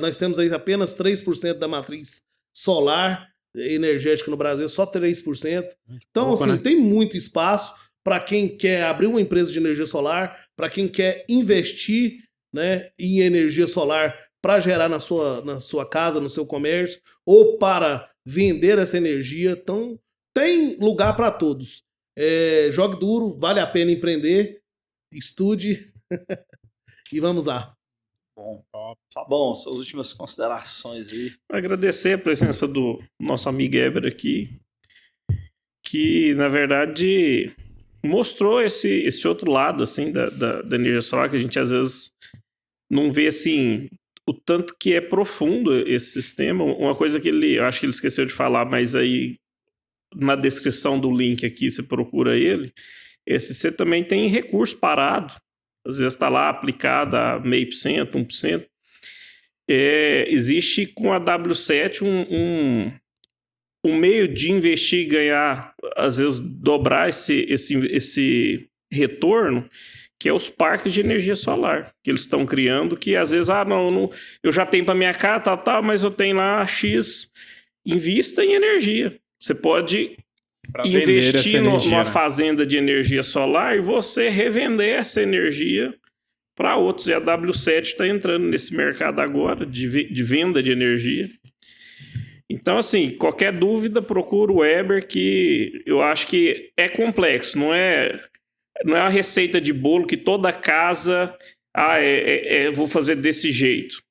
Nós temos aí apenas 3% da matriz solar energética no Brasil, só 3%. Então, pouco, assim, né? tem muito espaço para quem quer abrir uma empresa de energia solar, para quem quer investir, né, em energia solar para gerar na sua casa, no seu comércio, ou para vender essa energia. Então, tem lugar para todos. Jogue duro, vale a pena empreender, estude e vamos lá. Bom, tá bom, suas últimas considerações aí. Agradecer a presença do nosso amigo Eber aqui, que, na verdade, mostrou esse outro lado, assim, da energia solar, que a gente, às vezes, não vê, assim, o tanto que é profundo esse sistema. Uma coisa que eu acho que ele esqueceu de falar, mas aí, na descrição do link aqui, você procura ele, você também tem recurso parado. Às vezes está lá aplicado a 0,5%, 1%. Existe com a W7 um meio de investir e ganhar, às vezes dobrar esse retorno, que é os parques de energia solar, que eles estão criando, que às vezes, não, eu já tenho para minha casa, mas eu tenho lá X. Invista em energia. Você pode investir numa fazenda de energia solar e você revender essa energia para outros. E a W7 está entrando nesse mercado agora de venda de energia. Então, assim, qualquer dúvida, procura o Weber, que eu acho que é complexo, não é a receita de bolo que toda casa, vou fazer desse jeito.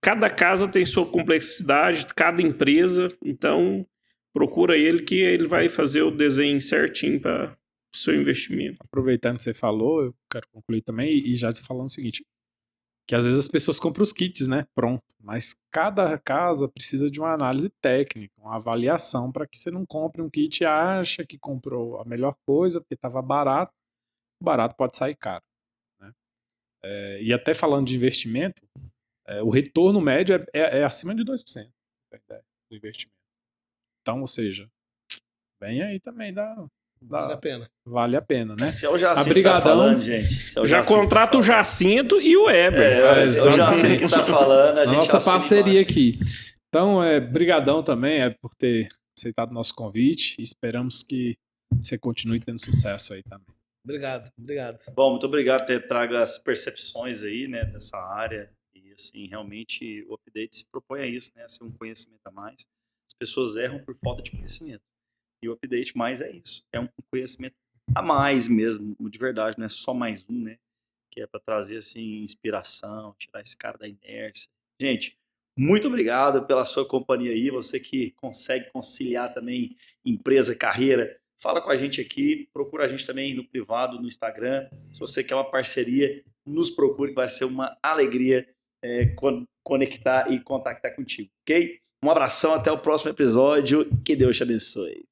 Cada casa tem sua complexidade, cada empresa, então procura ele que ele vai fazer o desenho certinho para o seu investimento. Aproveitando que você falou, eu quero concluir também e já te falando o seguinte, que às vezes as pessoas compram os kits, né? Pronto. Mas cada casa precisa de uma análise técnica, uma avaliação para que você não compre um kit e acha que comprou a melhor coisa porque estava barato. O barato pode sair caro. Né? E até falando de investimento, o retorno médio é acima de 2% do investimento. Então, ou seja, bem aí também Vale a pena. Vale a pena, né? Se é o Jacinto que tá Obrigadão. falando, gente. Se é o Já Jacinto contrata que o tá falando. Jacinto e o Weber. É o Jacinto que tá falando. A gente Nossa assina parceria embaixo. aqui. Então, brigadão também por ter aceitado o nosso convite e esperamos que você continue tendo sucesso aí também. Obrigado. Bom, muito obrigado por ter trago as percepções aí, né, dessa área. E, assim, realmente o Update se propõe a isso, né, a ser um conhecimento a mais. As pessoas erram por falta de conhecimento. E o Update mais é isso. É um conhecimento a mais mesmo, de verdade, não é só mais um, né? Que é para trazer, assim, inspiração, tirar esse cara da inércia. Gente, muito obrigado pela sua companhia aí. Você que consegue conciliar também empresa, carreira, fala com a gente aqui, procura a gente também no privado, no Instagram. Se você quer uma parceria, nos procure, que vai ser uma alegria conectar e contactar contigo, ok? Um abração, até o próximo episódio. Que Deus te abençoe.